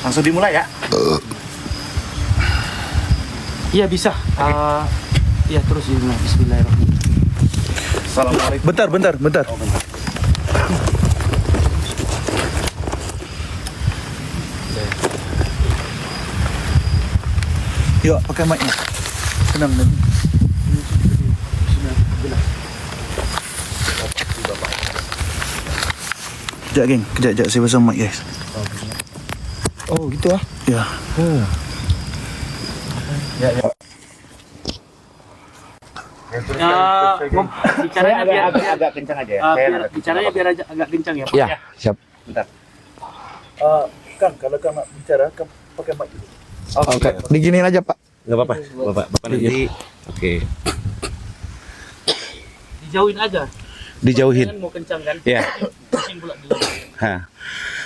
Langsung dimulai ya? Iya bisa. Iya terus dimulai. Bismillahirrahmanirrahim. Assalamualaikum. Bentar. Oh, bentar. Yuk, pakai mic-nya. Tenang nanti. Kejap, geng. Kejap. Saya pasang mic, guys. Oh gitu ah? Ya. Ya. Bicaranya biar agak kencang aja ya. bicaranya biar agak kencang ya Pak. Ya, siap. Bentar. Kang, kalau Kang nak bicara, Kang pakai mic dulu. Oke, diginiin aja, Pak. Enggak apa-apa. Bapak nanti. Oke. Dijauhin aja. Dijauhin. Jangan mau kencang kan? Ya. Pusing pula dulu.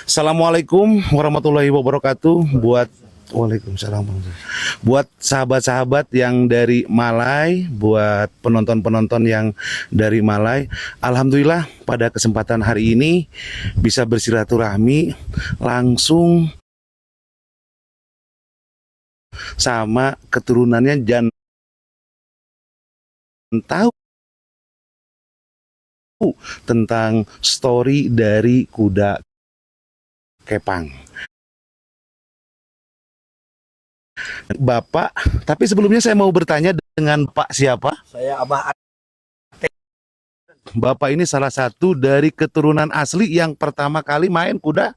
Assalamualaikum warahmatullahi wabarakatuh. Waalaikumsalam. Buat sahabat-sahabat yang dari Malai, buat penonton-penonton yang dari Malai, alhamdulillah pada kesempatan hari ini bisa bersilaturahmi langsung sama keturunannya dan tahu tentang story dari kuda kepang. Bapak, tapi sebelumnya saya mau bertanya dengan Pak siapa? Saya Abah. Bapak ini salah satu dari keturunan asli yang pertama kali main kuda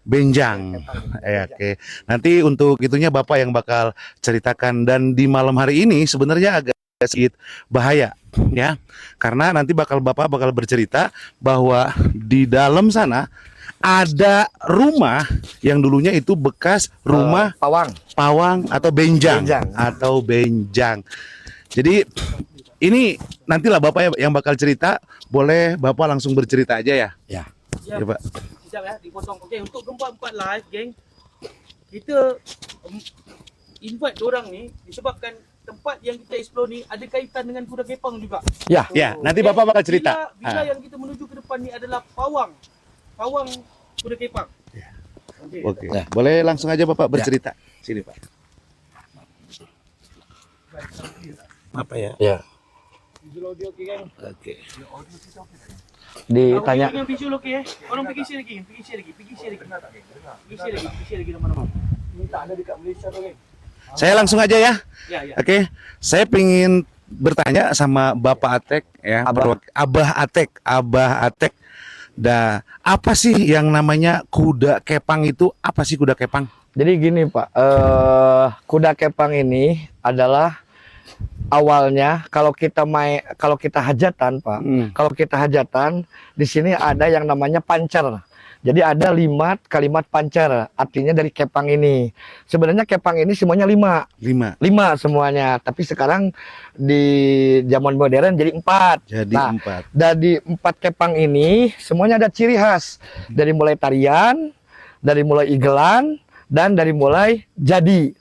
benjang. Oke. Nanti untuk itunya Bapak yang bakal ceritakan, dan di malam hari ini sebenarnya agak sedikit bahaya ya. Karena nanti Bapak bakal bercerita bahwa di dalam sana ada rumah yang dulunya itu bekas rumah pawang atau benjang. Jadi ini nantilah Bapak yang bakal cerita. Boleh Bapak langsung bercerita aja ya? Ya. Ya Pak. Sekejap ya, dipotong. Okey, untuk gempa 4 live, geng. Kita invite orang ni disebabkan tempat yang kita explore ni ada kaitan dengan kuda kepang juga. Ya. Ya, nanti Bapak bakal cerita. Bila yang kita menuju ke depan ni adalah pawang kuda kepang. Ya. Okey. Oke. Boleh langsung aja Bapak bercerita. Sini Pak. Apa ya? Ya. Visual audio okey kan? Oke. Ditanya. Audio dengan visual okey Orang pergi share lagi. Pergi share lagi mana-mana. Minta ada dekat Malaysia tu kan. Saya langsung aja ya. Ya. Oke. Saya pengen bertanya sama Bapak Atek ya. Abah Atek. Apa sih yang namanya kuda kepang itu? Apa sih kuda kepang? Jadi gini, Pak. Kuda kepang ini adalah awalnya kalau kita hajatan, Pak. Kalau kita hajatan, di sini ada yang namanya pancer. Jadi ada 5 kalimat pancer, artinya dari kepang ini. Sebenarnya kepang ini semuanya 5 semuanya. Tapi sekarang di zaman modern jadi 4. Dari 4 kepang ini semuanya ada ciri khas. Dari mulai tarian, dari mulai igelan, dan dari mulai jadi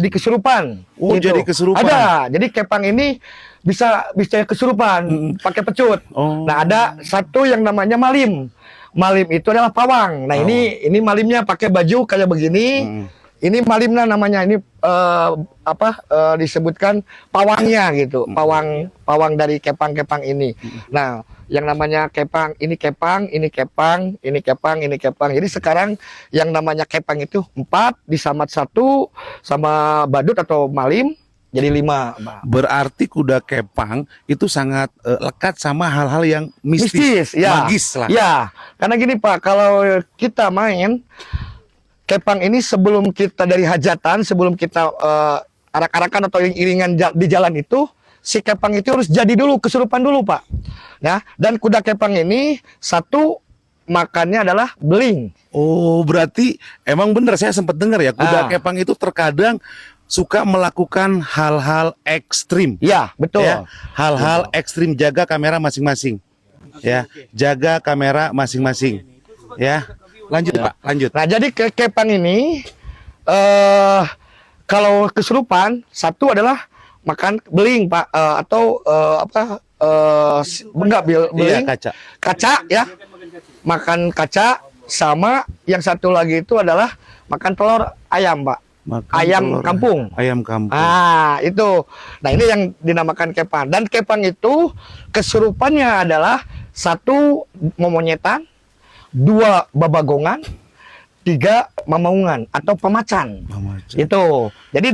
kesurupan. Oh, gitu. Jadi kesurupan. Ada. Jadi kepang ini bisa kesurupan pakai pecut. Oh. Nah, ada satu yang namanya malim. Malim itu adalah pawang. Nah, ini malimnya pakai baju kayak begini. Ini malimnya namanya, ini disebutkan pawangnya gitu. Pawang dari kepang-kepang ini. Nah, yang namanya kepang, ini kepang, ini kepang, ini kepang, ini kepang. Jadi sekarang yang namanya kepang itu 4 disamat 1 sama badut atau malim jadi 5. Berarti kuda kepang itu sangat lekat sama hal-hal yang mistis, ya. magis lah. Ya, karena gini Pak, kalau kita main kepang ini sebelum kita dari hajatan, sebelum kita arak-arakan atau iring-iringan di jalan itu, si kepang itu harus jadi dulu, kesurupan dulu Pak. Ya, dan kuda kepang ini satu makannya adalah beling. Oh, berarti emang bener, saya sempat dengar ya, kuda kepang itu terkadang suka melakukan hal-hal ekstrim. Ya, betul. Ya, hal-hal ekstrim. Jaga kamera masing-masing. Ya, jaga kamera masing-masing. Ya, lanjut Pak, lanjut. Nah, jadi kepang ini kalau kesurupan, satu adalah makan beling Pak, atau enggak Iya, beling, kaca. kaca ya, Dia kan makan cacing. makan kaca, sama yang satu lagi itu adalah makan telur ayam, Pak. Makan Ayam telur. kampung. Ayam kampung. Itu. Nah, ini yang dinamakan kepang. Dan kepang itu kesurupannya adalah 1 momonyetan, 2 babagongan, 3 mamaungan atau pemacan. Mamacan. Itu. Jadi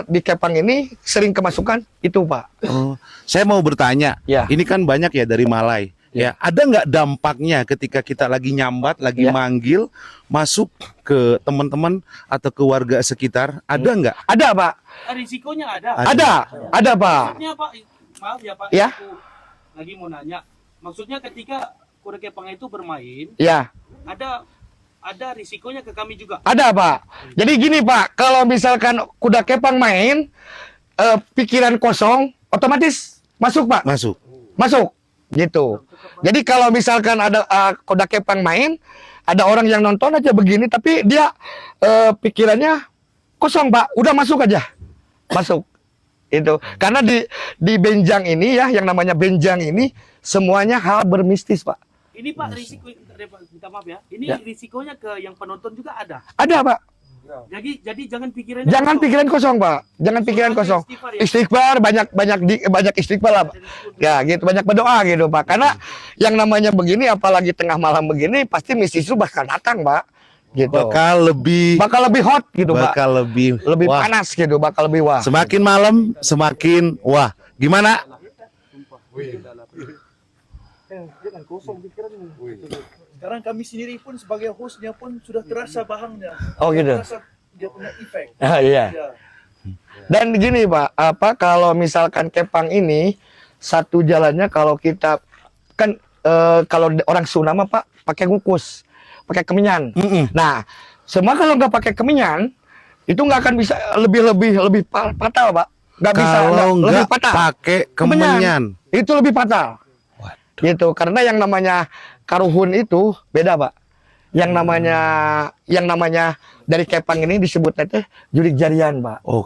di kepang ini sering kemasukan itu, Pak. Oh, saya mau bertanya. Ya. Ini kan banyak ya dari Malai. Ya, ada nggak dampaknya ketika kita lagi nyambat, lagi Ya. manggil, masuk ke teman-teman atau ke warga sekitar? Ada nggak? Ada, Pak. Risikonya ada. Ada, Pak. Maksudnya Pak, maaf ya Pak, Ya. aku lagi mau nanya. Maksudnya ketika kuda kepang itu bermain, Ya. ada risikonya ke kami juga. Ada, Pak. Jadi gini, Pak, kalau misalkan kuda kepang main, pikiran kosong, otomatis masuk, Pak. Masuk, gitu. Jadi kalau misalkan ada kuda kepang main, ada orang yang nonton aja begini, tapi dia pikirannya kosong, Pak. Udah masuk aja, masuk. Itu karena di benjang ini ya, yang namanya benjang ini semuanya hal bermistis, Pak. Ini Pak risiko, minta maaf ya. Ini Ya. risikonya ke yang penonton juga ada. Ada, Pak. Jadi jangan pikirannya. Jangan kosong. pikiran kosong, Pak. Jangan pikiran kosong. Istighfar ya. Istighfar, banyak istighfar lah, Pak. Ya, gitu, banyak berdoa gitu, Pak. Karena yang namanya begini, apalagi tengah malam begini, pasti mistis itu bakal datang, Pak. Gitu. Bakal lebih hot gitu, Pak. Lebih wah. panas gitu, bakal lebih wah. Semakin malam, semakin wah. Gimana? Sekarang kami sendiri pun sebagai hostnya pun sudah terasa bahangnya. Oh, gitu. Terasa dia punya efek. Iya. Ya. Dan gini, Pak, kalau misalkan kepang ini satu jalannya kalau kita kan kalau orang Sunda mah, Pak, pakai ngukus, pakai kemenyan. Nah, semua kalau nggak pakai kemenyan itu nggak akan bisa lebih fatal, Pak. Nggak bisa Kalau lebih nggak fatal. pakai kemenyan. Itu lebih fatal. Gitu, karena yang namanya karuhun itu beda, Pak. Yang namanya dari kepang ini disebutnya itu jurig jarian, Pak. Oh,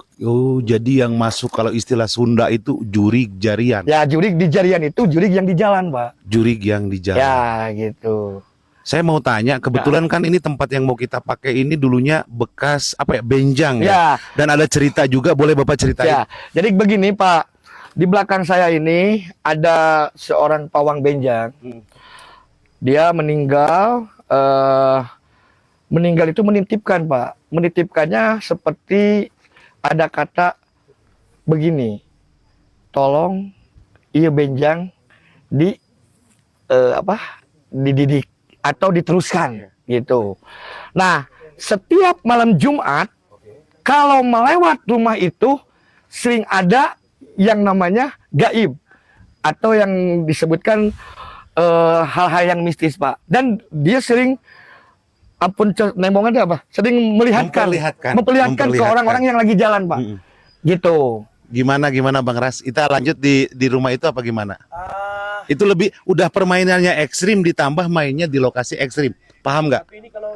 jadi yang masuk kalau istilah Sunda itu jurig jarian. Ya, jurig di jarian itu jurig yang di jalan, Pak. Jurig yang di jalan. Ya, gitu. Saya mau tanya, kebetulan kan ini tempat yang mau kita pakai ini dulunya bekas apa ya, benjang ya. Ya, Dan ada cerita juga, boleh Bapak ceritain? ya. Jadi begini, Pak. Di belakang saya ini ada seorang pawang benjang. Dia meninggal itu menitipkan, Pak. Menitipkannya seperti ada kata begini. Tolong iya benjang dididik atau diteruskan gitu. Nah, setiap malam Jumat kalau melewat rumah itu sering ada yang namanya gaib atau yang disebutkan hal-hal yang mistis, Pak. Dan dia sering nemongannya apa? Sering memperlihatkan ke orang-orang yang lagi jalan, Pak. Gitu. Gimana Bang Ras? Kita lanjut di rumah itu apa gimana? Itu lebih udah permainannya ekstrim ditambah mainnya di lokasi ekstrim. Paham nggak? Tapi ini kalau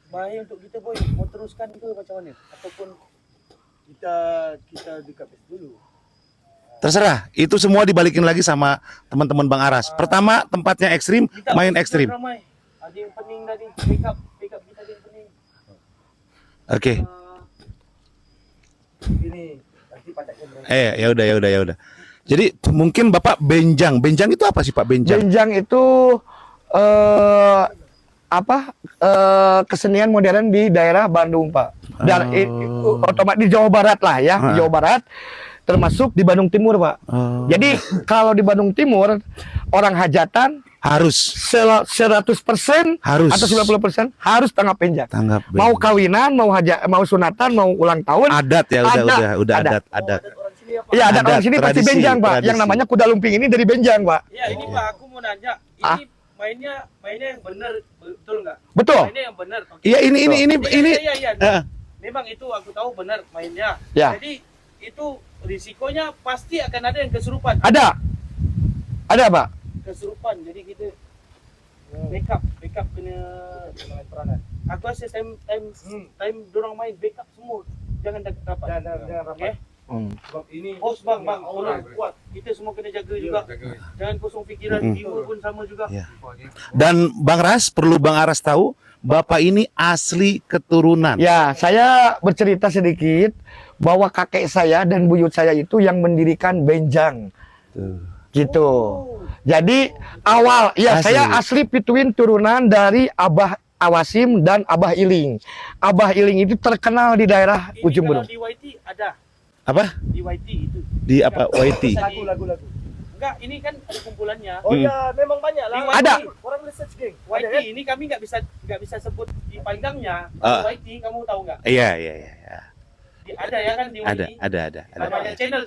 bahaya untuk kita boy, mau teruskan itu macam mana? Ataupun kita dekat dulu. Terserah. Itu semua dibalikin lagi sama teman-teman Bang Aras. Pertama tempatnya ekstrim, main ekstrim. ramai. Ada yang pening tadi, backup kita ada yang pening. Oke. Ini nanti pacarnya berani. Ya udah. Jadi mungkin Bapak benjang. Benjang itu apa sih Pak benjang? Benjang itu kesenian modern di daerah Bandung, Pak. Dan otomatis di Jawa Barat lah ya, di Jawa Barat. Termasuk di Bandung Timur, Pak. Jadi kalau di Bandung Timur orang hajatan Harus 100% atau 90% harus tanggap benjang. Mau kawinan, mau sunatan, mau ulang tahun. Adat ya, udah adat. Orang sini apa? Iya, ada Adat, orang sini pasti tradisi, benjang, Pak. tradisi. Yang namanya kuda lumping ini dari benjang, Pak. Ya ini Pak, aku mau nanya. Ini mainnya yang benar, betul nggak? Betul. Mainnya yang benar. Oke. Iya ini. Iya. Memang itu aku tahu benar mainnya. Ya. Jadi itu risikonya pasti akan ada yang kesurupan. Ada, Pak. Kesurupan. Jadi kita backup kena peranan. Aku rasa time dorang main backup semua. Jangan rapat. Jangan rapat. Okay? Sebab ini Bos bang, tolong kuat. Kita semua kena jaga juga. Jangan kosong fikiran, jiwa pun sama juga. Ya. Dan Bang Ras, perlu Bang Aras tahu, Bapak ini asli keturunan. Ya, saya bercerita sedikit bahwa kakek saya dan buyut saya itu yang mendirikan Benjang. Gitu. Jadi awal, ya Asli. saya asli pituin turunan dari Abah Awasim dan Abah Iling. Abah Iling itu terkenal di daerah Ini ujung kalau gunung. di YT ada. Apa? Di YT itu. Di apa? YT. lagu. Enggak, ini kan ada kumpulannya. Oh ya, memang banyak lah. Di Ada. Orang research geng. YT Ada, ini kami nggak bisa sebut di panjangnya. Ah. YT kamu tahu nggak? Iya. Ada ya kan di YT. Ada. Namanya channel.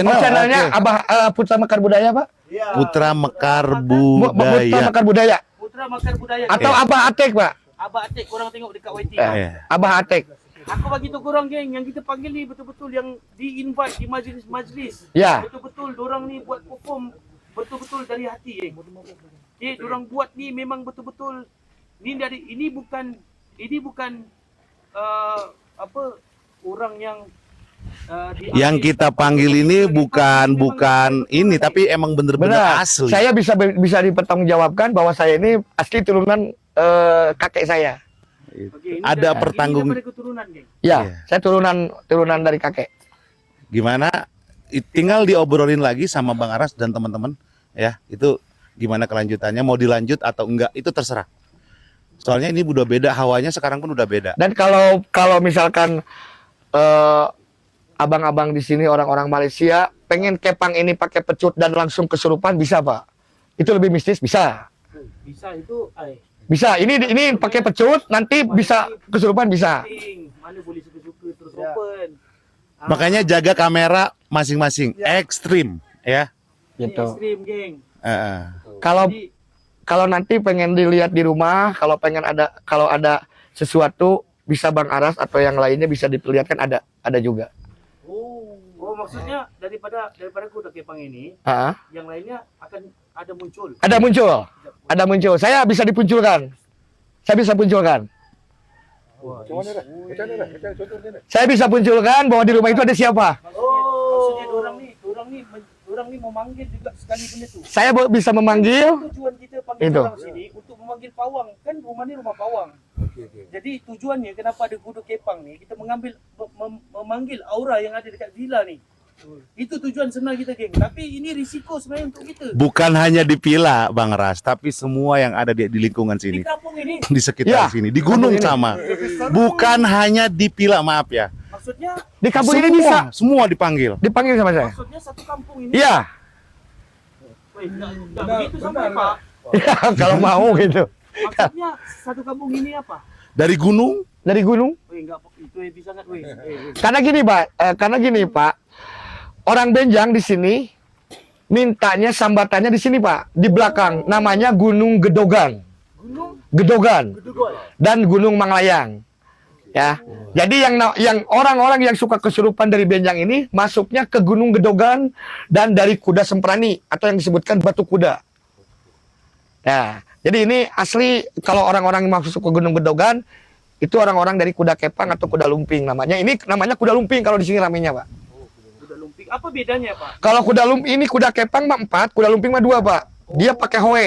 Oh, channelnya oke. Abah Putra Mekar Budaya, Pak? Iya. Putra Mekar Putra Budaya. Mekar Budaya Putra Makar Budaya. atau Iya. Abah Atek, Pak? Abah Atik korang tengok dekat YT. Iya. Abah Atek. Aku bagi tu korang geng, yang kita panggil ni betul-betul yang di-invite di majlis-majlis. Ya. Betul-betul dorang ni buat perform betul-betul dari hati geng. Okay, dorang buat ni memang betul-betul ini bukan apa orang yang Yang kita panggil ini bukan ini, tapi emang bener-bener Benar. asli. Saya bisa dipertanggungjawabkan bahwa saya ini asli turunan kakek saya. Okay, Ada pertanggung- Ini daripada keturunan geng. Ya, Iya. saya turunan dari kakek. Gimana? Tinggal diobrolin lagi sama Bang Aras dan teman-teman, ya. Itu gimana kelanjutannya? Mau dilanjut atau enggak? Itu terserah. Soalnya ini udah beda, hawanya sekarang pun udah beda. Dan kalau misalkan abang-abang di sini orang-orang Malaysia pengen kepang ini pakai pecut dan langsung kesurupan, bisa, Pak? Itu lebih mistis, bisa. Bisa itu Bisa. Ini pakai pecut nanti bisa kesurupan, bisa. mana boleh suka-suka terus Ya. open. Makanya jaga kamera masing-masing, ekstrim, ya. Gitu. Ekstrim geng. Kalau Jadi, kalau nanti pengen dilihat di rumah, kalau ada sesuatu bisa Bang Aras atau yang lainnya bisa diperlihatkan, ada juga. oh maksudnya daripada kuda kepang ini, Ah, yang lainnya akan ada muncul. ada muncul. Saya bisa dipunculkan. Saya bisa punculkan. Saya bisa punculkan bahwa di rumah itu ada siapa. Maksudnya orang ni mau manggil juga sekali benda tu. Saya bisa memanggil. Tujuan kita panggil Itu. orang sini untuk memanggil pawang. Kan rumah ni rumah pawang. Jadi tujuannya kenapa ada kuda kepang ni, kita memanggil aura yang ada dekat villa ni. Itu tujuan sebenarnya kita geng. Tapi ini risiko sebenarnya untuk kita. Bukan hanya di Pila, Bang Ras, tapi semua yang ada di lingkungan Di sini, kampung ini. di sekitar Ya, sini, di gunung ini. sama. Bukan hanya di Pila, maaf ya. Maksudnya Di kampung ini bisa Semua dipanggil. dipanggil sama saya. maksudnya satu kampung ini. Iya. Weh, enggak begitu sampai Pak. Ya, kalau mau gitu. Maksudnya satu kampung ini apa? Dari gunung, Dari gunung. Weh, enggak itu heavy sangat weh. Karena gini Pak, orang Benjang di sini mintanya sambatannya di sini Pak, di belakang namanya Gunung Gedogan, Gunung dan Gunung Manglayang. Ya, jadi yang orang-orang yang suka kesurupan dari Benjang ini masuknya ke Gunung Gedogan dan dari Kuda Semprani atau yang disebutkan Batu Kuda. Ya, jadi ini asli kalau orang-orang yang masuk ke Gunung Gedogan itu orang-orang dari Kuda Kepang atau Kuda Lumping namanya. Ini namanya Kuda Lumping kalau di sini ramenya Pak. Kuda lumping. Apa bedanya Pak? Kalau kuda lumping ini kuda kepang mah 4, kuda lumping mah 2, Pak. Dia pakai hoe.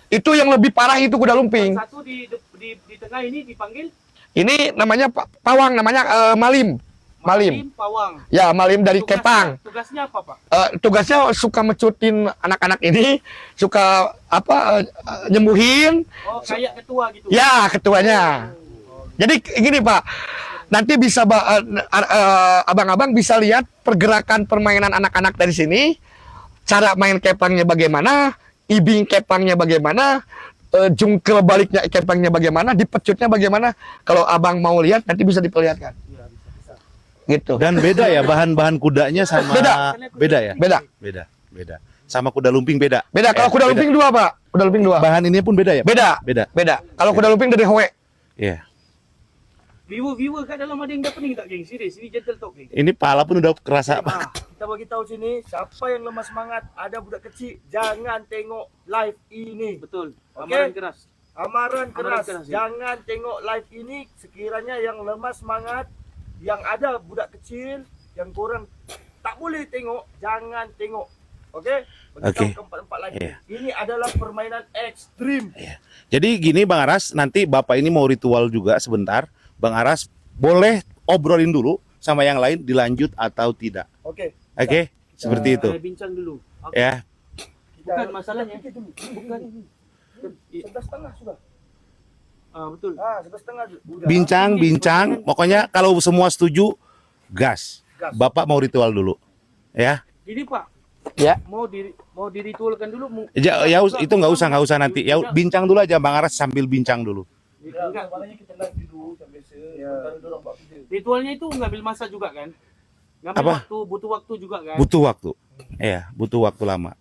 Itu yang lebih parah itu kuda lumping. Satu di tengah ini dipanggil Ini namanya pawang, namanya Malim. pawang. Ya, Malim dari Kepang. Tugasnya apa Pak? Tugasnya suka mecutin anak-anak ini, suka nyembuhin. Oh kayak ketua gitu. Ya, ketuanya. Jadi gini Pak, nanti bisa abang-abang bisa lihat pergerakan permainan anak-anak dari sini, cara main kepangnya bagaimana, ibing kepangnya bagaimana, jungkel baliknya kepangnya bagaimana, dipecutnya bagaimana. Kalau abang mau lihat nanti bisa diperlihatkan. Gitu. dan beda ya bahan-bahan kudanya sama Beda. ya. Beda. Beda. Sama kuda lumping beda. Beda. Kalau kuda lumping 2 Pak, kuda lumping 2. Bahan ini pun beda ya. Pak? Beda. Beda. Kalau kuda lumping dari hoe. Iya. Viewer kat dalam ada yang dah pening tak geng? Serius, ini gentle talk geng. Ini pala pun udah kerasa. Nah, kita bagi tahu sini siapa yang lemah semangat, ada budak kecil, jangan tengok live ini. Betul. Okey. Amaran keras. Amaran keras. keras, ya. Jangan tengok live ini sekiranya yang lemah semangat, yang ada budak kecil, yang korang tak boleh tengok, jangan tengok. Okey? Okey. Beritahu tempat lagi. Iya. Ini adalah permainan ekstrim. Jadi gini Bang Aras, nanti Bapak ini mau ritual juga sebentar. Bang Aras boleh obrolin dulu sama yang lain dilanjut atau tidak. Okey. Oke? Seperti itu. Saya bincang dulu. Ya. Bukan masalahnya. Bukan. 11.30 sudah. Betul. 11.30 sudah. Bincang. Pokoknya kalau semua setuju, gas. Gas. Bapak mau ritual dulu. Ya. Jadi Pak, Ya. mau diritualkan dulu. Itu nggak usah nanti. Ya bincang dulu aja Bang Aras sambil bincang dulu. Enggak. Maknanya kita live dulu sampai sebentar dorong Pak video. Ritualnya itu ngambil masa juga kan? Ngambil Apa? waktu, butuh waktu juga kan? Butuh waktu. Ya, butuh waktu lama.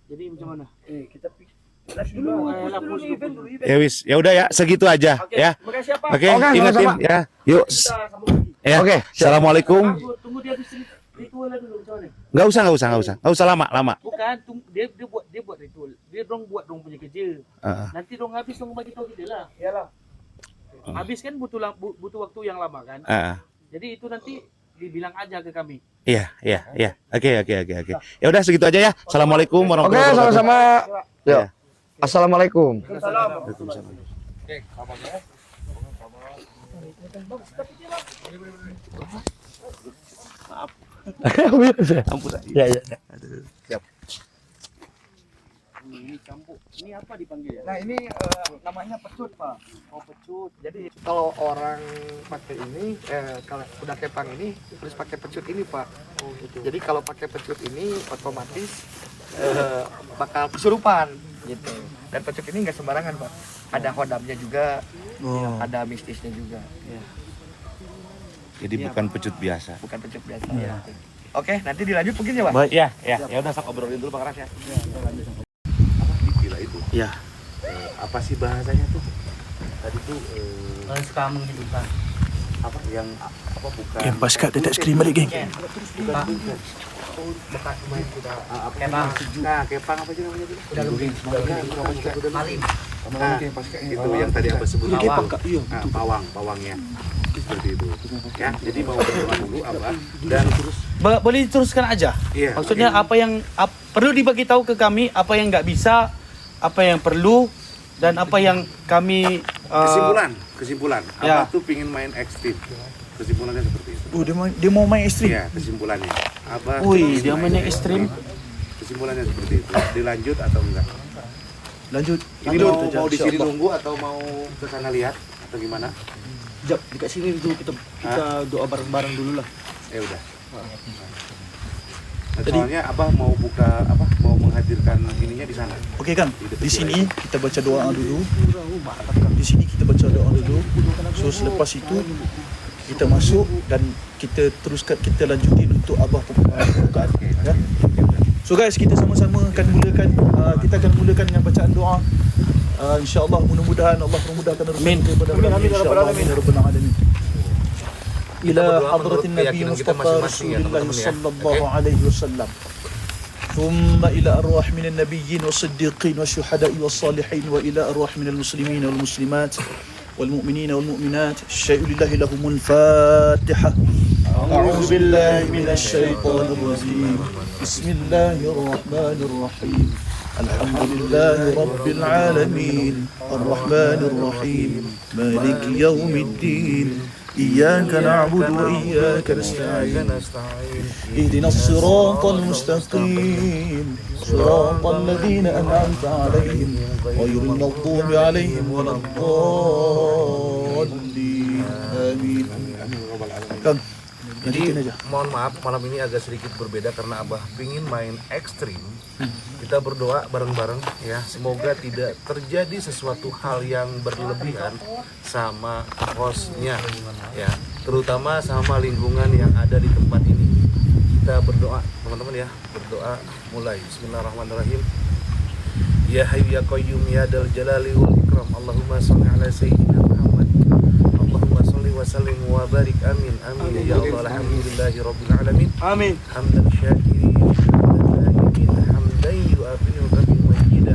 Jadi macam mana? Kita live dulu. Push dulu, Event dulu. Ya wis, ya udah ya, segitu aja Oke, ya. terima kasih apa? Oke, Oke, ingetin sama-sama. ya. Yuk. Kita sambung lagi. Ya. Oke. Assalamualaikum. Tunggu dia habis ritualnya dulu macam mana? Nggak usah lama. Bukan, dia buat ritual. Dia buat punya kerja. Heeh. Nanti habis bagi tahu kita lah. Iyalah. Habis kan butuh waktu yang lama kan? Heeh. Jadi itu nanti dibilang aja ke kami. Iya. Oke. Ya udah segitu aja ya. Assalamualaikum Oke, warahmatullahi wabarakatuh. sama-sama. Yuk. Ya. Assalamualaikum. Waalaikumsalam. Ampun. Ya. Siap. Ini campur. Ini apa dipanggil ya? Nah, ini namanya pecut, Pak. Oh, pecut. Jadi kalau orang pakai ini, kalau kuda kepang ini harus pakai pecut ini Pak. Oh gitu. Jadi kalau pakai pecut ini otomatis bakal kesurupan gitu. Dan pecut ini nggak sembarangan Pak. Ada hodamnya juga, ada mistisnya juga. Jadi bukan pecut biasa. Bukan pecut biasa. Oke, nanti dilanjut mungkin ya Pak. Baik, ya. Ya udah sok obrolin dulu Bang Aras ya. Gila itu. Iya. Apa sih bahasanya tuh? Tadi tuh Sekarang menghidupkan. apa yang apa bukan? Geng, pas kat dia tak screen balik, geng. Bekas main kuda kepang. Nah, kepang apa sih namanya tuh? Kuda lumping. Maling. Nah, itu yang tadi apa sebut Kepang, Kak. Iya. pawangnya. Seperti itu. Ya, jadi mau berdoa dulu Abah dan Boleh diteruskan aja. iya. Maksudnya apa yang perlu dibagi tahu ke kami, apa yang nggak bisa, apa yang perlu, dan apa yang kami kesimpulan. Ya. Abah tuh pingin main ekstrim. Kesimpulannya seperti itu. Oh, dia mau main ekstrim. Iya, kesimpulannya. Abah Wih, pingin dia main mainnya ekstrim. Kesimpulannya seperti itu. Dilanjut atau enggak? Lanjut. Ini mau di sini nunggu atau mau ke sana lihat atau gimana? Jap, dekat sini dulu kita doa bareng-bareng dulu lah. Ya udah. Nah, soalnya Abah mau mau menghadirkan ininya di sana. Oke kan? Di sini kita baca doa dulu. Di sini kita baca doa dulu. So selepas itu kita masuk dan kita teruskan, kita lanjutin untuk Abah pembukaan. Ya. So guys, kita sama-sama akan mulakan, kita akan mulakan dengan bacaan doa. InsyaAllah mudah-mudahan Allah memudahkan rezeki kepada kami. InsyaAllah amin ya rabbal alamin. Ila hadratin Nabi Mustafa Rasulullah sallallahu alaihi wasallam. ثم إلى أرواح من النبيين والصديقين والشهداء والصالحين وإلى أرواح من المسلمين والمسلمات والمؤمنين والمؤمنات الشيء لله لهم الفاتحة. أعوذ بالله من الشيطان الرجيم. بسم الله الرحمن الرحيم. الحمد لله رب العالمين الرحمن الرحيم مالك يوم الدين إياك نعبد وإياك نستعين اهدنا الصراط المستقيم صراط الذين أنعمت عليهم غير المغضوب عليهم ولا الضالين آمين. Kang, lanjutin aja. Mohon maaf malam ini agak sedikit berbeda karena Abah pingin main ekstrim. Kita berdoa bareng-bareng ya, semoga tidak terjadi sesuatu hal yang berlebihan sama hostnya ya, terutama sama lingkungan yang ada di tempat ini. Kita berdoa teman-teman ya, berdoa mulai. Bismillahirrahmanirrahim. Ya Hayyu ya Qayyum ya Dzal Jalali wal Ikram. Allahumma shalli ala sayyidina Muhammad. Allahumma shalli wa sallim wa barik. Amin amin ya Allah. Alhamdulillahi rabbil alamin. Amin. Hamdan syakirin hamdan yu'afinu kabi majida.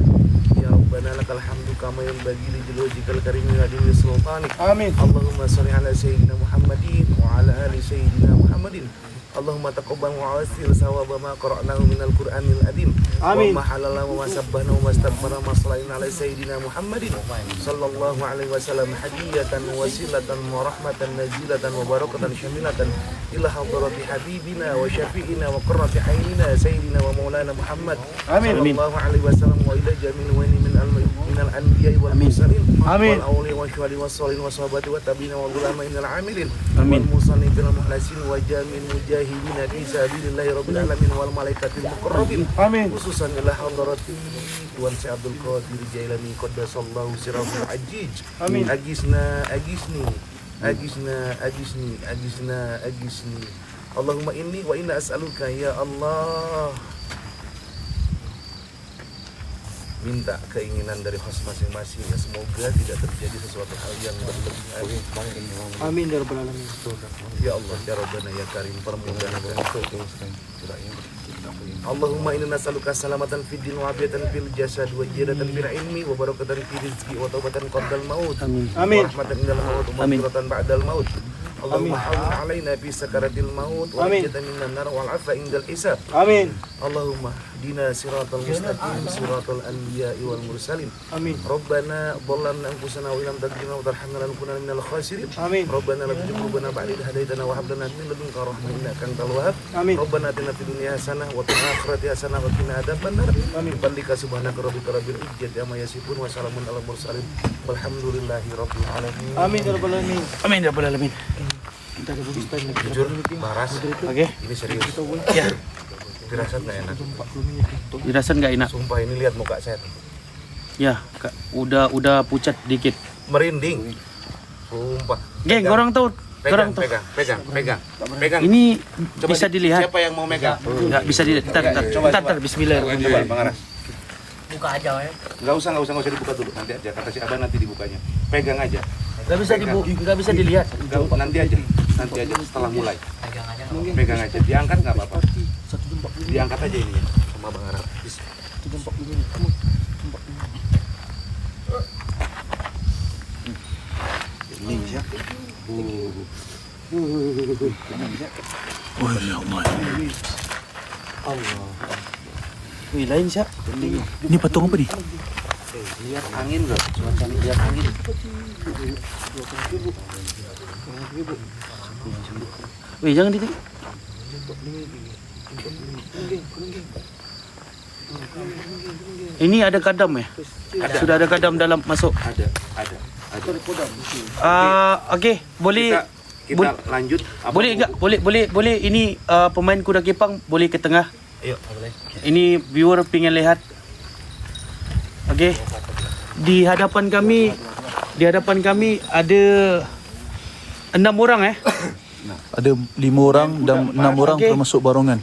Ya Rabbana lakal hamdu kama yanbaghi li jalwajikal karim wa adimi sultanik. Amin. Allahumma shalli ala sayyidina Muhammadin wa ala ali sayyidina Muhammadin Allahumma taqabbal wa asil sawaba ma qara'nahu minal Qur'anil adim. Amin. Wa ma halala wa ma sabbana wa ma staghfara ma salaina ala sayyidina Muhammadin sallallahu alaihi wasallam hadiyatan wasilatan wa rahmatan nazilatan wa barakatan syamilatan ila hadrati habibina wa syafi'ina wa qurrati ainina sayyidina wa maulana Muhammad sallallahu alaihi wasallam wa ila jamil wani minal anbiya'i wal mursalin Amin. wal awliya wa syuhada wa salihin wa sahabati wa tabi'ina wa ulama minal amilin wal musannifin wal muhlasin wa jamil mujahidina fi sabilillahi rabbil alamin wal malaikatil muqarrabin. Amin. Khususan ila hadrati Tuan Syekh Abdul Qadir Jailani qaddasallahu sirrahul ajij. Amin. Agisni Allahumma inni wa inna as'aluka ya Allah. Minta keinginan dari host masing-masing ya, semoga tidak terjadi sesuatu hal yang berlebihan. Amin ya rabbal alamin. Ya Allah ya Rabbana ya Karim, permudahkan. Allahumma inna nas'aluka salamatan fid din wa afiatan fil jasad wa ijadatan fil ilmi wa barakatan fi rizqi wa taubatan qabla al maut. Amin. Wa rahmatan indal maut wa maghfiratan ba'dal maut. Allahumma hawwin alaina fi sakaratil maut wa najatan minan nar wal 'afwa indal hisab. Amin. Allahumma dina siratal mustaqim siratal anbiya'i wal mursalin. Amin. Rabbana dhallamna anfusana wa illam taghfir lana wa tarhamna lanakunanna minal khasirin. Amin. Rabbana la tuzigh qulubana ba'da idh hadaytana wa hab lana min ladunka rahmah innaka antal wahhab. Amin. Rabbana atina fid dunya hasanah wa fil akhirati hasanah wa qina adzabannar. Amin. Bandika subhanaka rabbika rabbil izzati amma yasifun wa salamun alal mursalin walhamdulillahi rabbil alamin. Amin ya rabbal alamin. Amin ya rabbal alamin. Kita ada bagi time lagi. Jujur, Baras, Oke. ini serius. Ya, Dirasa nggak enak. dirasa nggak enak. Sumpah ini lihat muka saya. Ya, Kak, udah pucat dikit. Merinding. Sumpah. Geng, Pegang. orang tahu. Orang tahu. Pegang. Ini Coba bisa dilihat. Siapa yang mau megang? Nggak bisa dilihat. Ntar, bismillahirrahmanirrahim. Coba, Bang Aras. Buka aja ya. Nggak usah dibuka dulu. Nanti aja. Kata si Abah nanti dibukanya. Pegang aja. Nggak bisa dilihat. Nanti aja setelah mulai. Pegang aja. Diangkat nggak apa-apa. Diangkat aja ini sama Bang Aras. Ini ya. Oh ya Allah. Wih, lain siap. Ini patung apa nih? Lihat angin loh. Cuaca nih, lihat angin. Wih, jangan titik. Ini ada kadam ya? Sudah ada kadam dalam masuk. Ada. Okey, boleh Kita lanjut. Apa boleh enggak? Boleh ini pemain kuda kepang boleh ke tengah. Ayo, boleh. Ini viewer pengen lihat. Okey. Di hadapan kami ada 6 orang Ada 5 orang dan 6 orang Okey. termasuk barongan.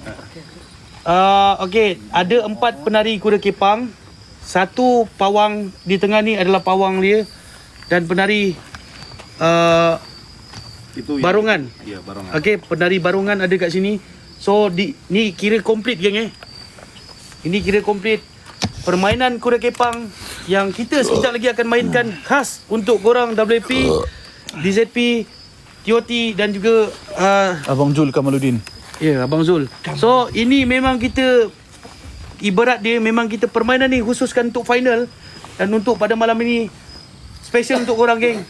Okey, ada 4 penari kuda kepang. Satu pawang di tengah ni adalah pawang dia dan penari Itu barongan. Iya, barongan. Okey, penari barongan ada kat sini. So ni kira komplit geng Ini kira komplit permainan kuda kepang yang kita sekejap lagi akan mainkan khas untuk korang WP, DZP, TOT dan juga Abang Jul Kamaluddin. ya Abang Zul. So ini memang kita ibarat dia memang kita permainan ni khususkan untuk final dan untuk pada malam ini special untuk korang geng.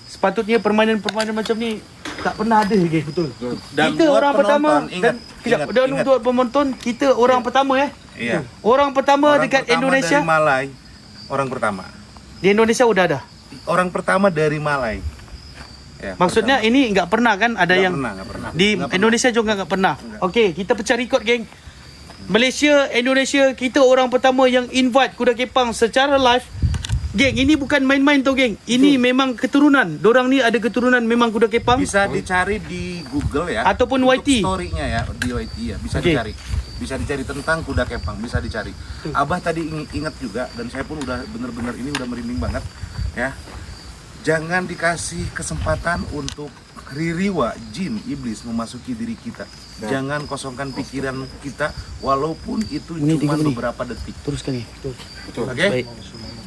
Sepatutnya permainan-permainan macam ni tak pernah ada geng. Betul. Dan Kita buat orang pertama penonton, dan untuk penonton kita orang pertama Iya. Orang pertama Orang dekat pertama Indonesia. dari Malai. Orang pertama. Di Indonesia udah ada. Orang pertama dari Malai. Ya, Maksudnya ini enggak pernah kan ada yang nggak pernah. di Indonesia juga enggak pernah. Okey, kita pecah rekod geng. Malaysia, Indonesia, kita orang pertama yang invite kuda kepang secara live. Geng, ini bukan main-main tau geng. Ini memang keturunan. Dorang ni ada keturunan memang kuda kepang. Bisa dicari di Google ya. Ataupun Untuk YT. Story-nya ya di YT ya. Bisa Okey. dicari. Bisa dicari tentang kuda kepang. Bisa dicari. Abah tadi ingat juga dan saya pun udah bener-bener ini udah merinding banget ya. Jangan dikasih kesempatan untuk ririwa jin iblis memasuki diri kita. Jangan kosongkan pikiran kita walaupun itu Ini cuma 3 menit. beberapa detik. Teruskan ni. Oke? Baik.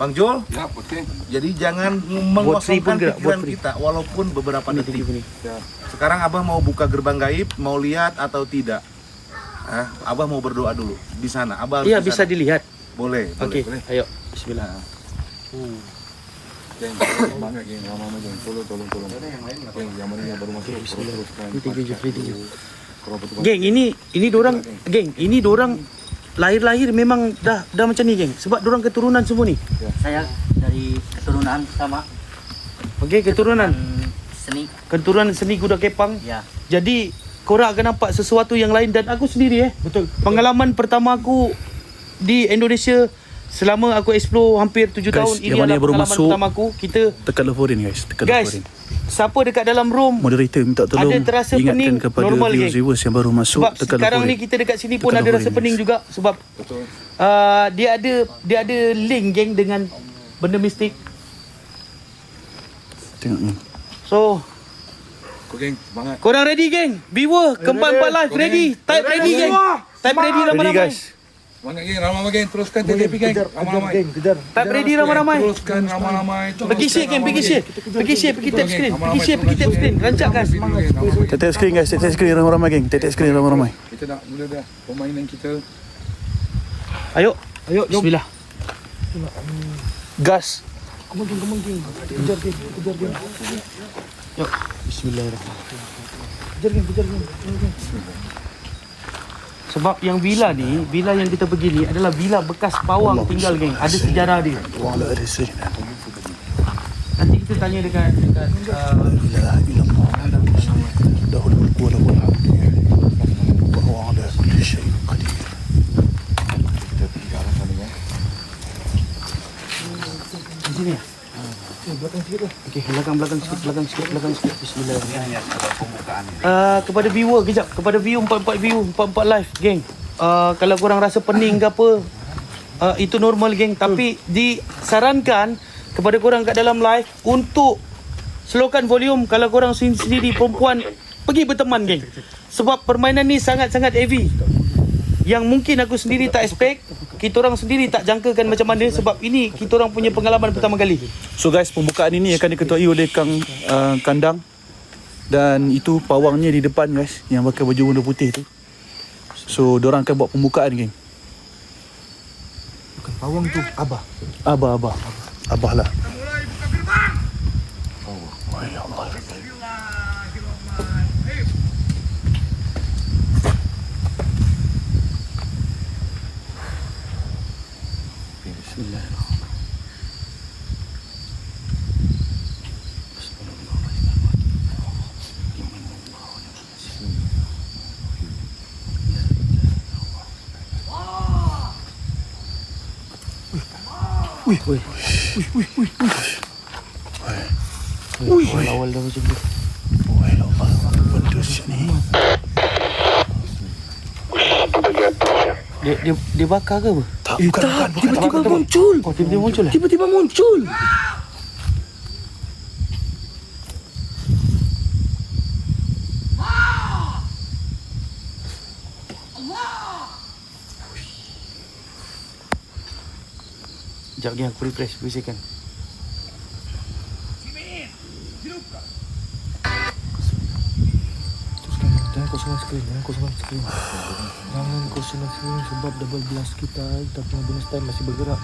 Bang Jul, Ya, oke. jadi jangan Buat free pun mengosongkan gerak, pikiran buat free. kita walaupun beberapa detik. Ya. Sekarang Abah mau buka gerbang gaib, mau lihat atau tidak? Abah mau berdoa dulu di sana. Abah harus Iya, di bisa sana. dilihat. Boleh, Oke, boleh. ayo. Bismillah. Geng, semangat geng, lama-lama geng. Tolong. Geng, yang mana yang baru masuk, teruskan. Geng, ini dorang lahir memang dah macam ni, geng. Sebab dorang keturunan semua ni. Saya dari keturunan sama Okey, keturunan seni. keturunan seni kuda kepang. Ya. Jadi korang akan nampak sesuatu yang lain dan aku sendiri betul. Pengalaman pertama aku di Indonesia selama aku explore hampir 7 Guys, tahun, ini yang mana adalah yang baru pengalaman masuk, pertama aku. Kita Tekan leverin guys, tekan guys, leverin. siapa dekat dalam room Moderator minta tolong ada terasa pening, ingatkan kepada normal, geng. viewers yang baru masuk, sebab tekan sekarang ni leverin. kita dekat sini pun Tekan ada rasa leverin, pening guys. juga sebab dia ada link, geng, dengan benda mistik. Tengok ni. So Kau geng, semangat. korang ready, geng? Viewer Kempan 4 Live ready? Type ready, geng. Type ready ramai-ramai. Semangat geng, ramai-ramai geng. Teruskan TTP geng. Ramai-ramai. Type ready ramai-ramai. Teruskan ramai-ramai. Pergi share, geng, pergi share. Pergi share, pergi tap screen. Pergi share, pergi tap screen. Rancakkan. Tap screen guys, tap screen ramai-ramai geng. Tap screen ramai-ramai. Kita nak mula dah permainan kita. Ayo, bismillah. Gas. Yuk, bismillahirrahmanirrahim. Kejar, geng. Sebab yang villa yang kita pergi ni adalah villa bekas pawang tinggal, geng. Ada sejarah dia. Wala ada sini. Nanti kita tanya dekat La ilaha illallah. Dahul mulku wa lahul hamd. Wa huwa ala kulli syai'in qadir. Kita pergi ke arah sana geng. di sini ya. Belakang sikit lah. Okey, belakang sikit. Bismillahirrahmanirrahim. Kepada viewer kejap, kepada view 44 live, geng. Kalau korang rasa pening ke apa, itu normal, geng, tapi disarankan kepada korang kat dalam live untuk slowkan volume. Kalau korang sendiri perempuan, pergi berteman, geng. Sebab permainan ni sangat-sangat heavy. Yang mungkin aku sendiri tak expect, kita orang sendiri tak jangkakan macam mana, sebab ini kita orang punya pengalaman pertama kali. So guys, pembukaan ini akan diketuai oleh Kang Kandang. Dan itu pawangnya di depan guys, yang pakai baju warna putih tu. So diorang akan buat pembukaan, geng. Bukan pawang tu, Abah. Abah lah. Oh ya Allah. Awal dah macam tu. Wah, Allah, benda sini. Dia bakar ke apa? Tak, bukan. Tiba-tiba muncul. Oh, tiba-tiba muncul lah. Tiba-tiba muncul. Sekejap lagi aku refresh bisikan. Jangan kosongkan skrin. Jangan kosongkan skrin sebab double blast kita punya bonus time masih bergerak.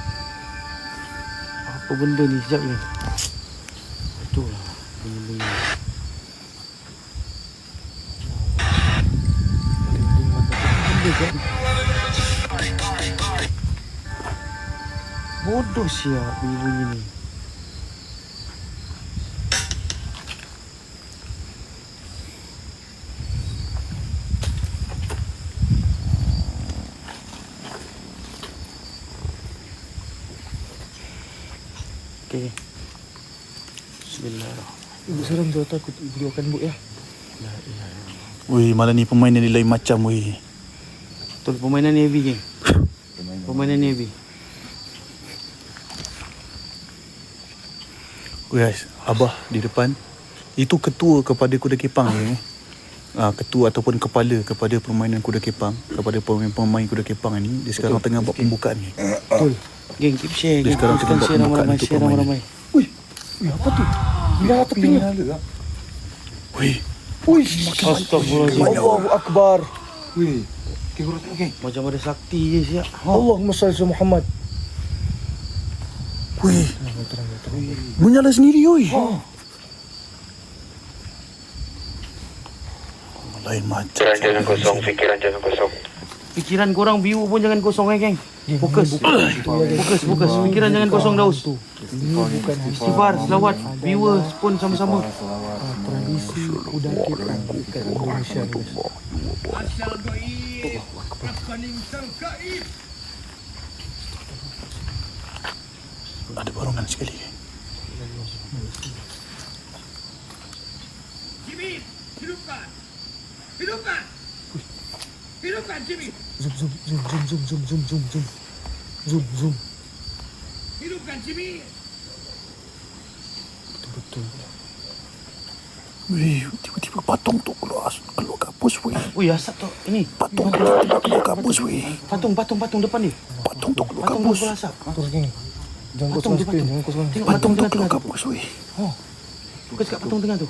Apa benda ni? Sekejap ni. Betul lah. Benda-benda. Benda kan? Bodoh siap bunyi ni. Okey. Bismillahirrahmanirrahim. Ibu seram tu takut ibu doakan ibu ya. Wih, malam ni permainan dia lain macam, wih. Betul, permainan ni heavy, geng. Permainan ni heavy. Guys, Abah di depan. Itu ketua kepada kuda kepang ni. Ketua ataupun kepala kepada permainan kuda kepang, kepada pemain kuda kepang ni. Dia sekarang tengah buat pembukaan ni. Betul. Geng, keep share. Jadi sekarang kita buat share pembukaan ramai-ramai, untuk share pemain. ramai-ramai. Wih, apa tuh? Gila tepinya. Wih, Wih, Astagfirullahaladzim. Allahu Akbar. Wih, kira okey. Macam ada sakti je siap. Allahumma salli ala Muhammad. wih. Menyala sendiri, oi. Lain macam. Pikiran korang view pun jangan kosong geng. Fokus. Fokus. Pikiran jangan kosong Daus. Istighfar, selawat, viewers pun sama-sama. Tradisi kuda kepang dekat Indonesia. Ada barongan sekali. Zoom. Wih, tiba-tiba patung tu keluar kapus, wih. Wih, asap tu. Ini. Patung tiba-tiba keluar kapus, wih. Patung depan ni. Patung tu keluar Patung kapus. tu asap. Terus geng. Jangan Patung kosong tu screen, patung. jangan kosong. Tengok Patung tu tengah-tengah keluar tu. kapus, wih. Fokus kat patung tengah tu.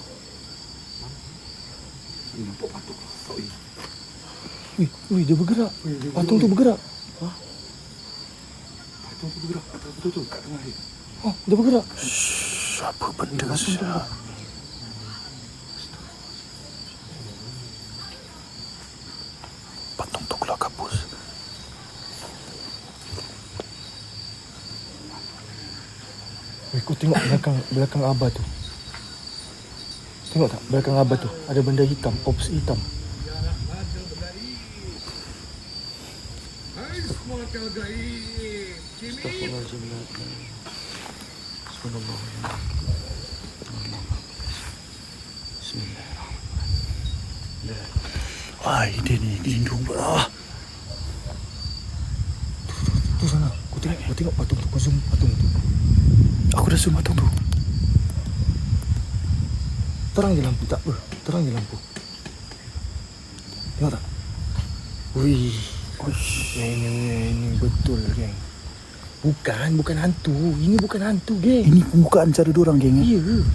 Wih, dia bergerak. Patung tu bergerak. Betul kat tengah ni. Oh, dia bergerak. Apa benda siap? Patung tu keluar kapus. Wih, kau tengok belakang Abah tu. Tengok tak belakang Abah tu ada benda hitam, ops hitam. Wah, dia ni lindung belah. Tu sana. Kau tengok patung tu, kau zoom patung tu. Aku dah zoom patung tu. Terang je lampu tak apa. Terang je lampu. Tengok tak? Wih. Ini betul geng. Bukan hantu. Ini bukan hantu geng. Ini pembukaan cara diorang, geng. Iya.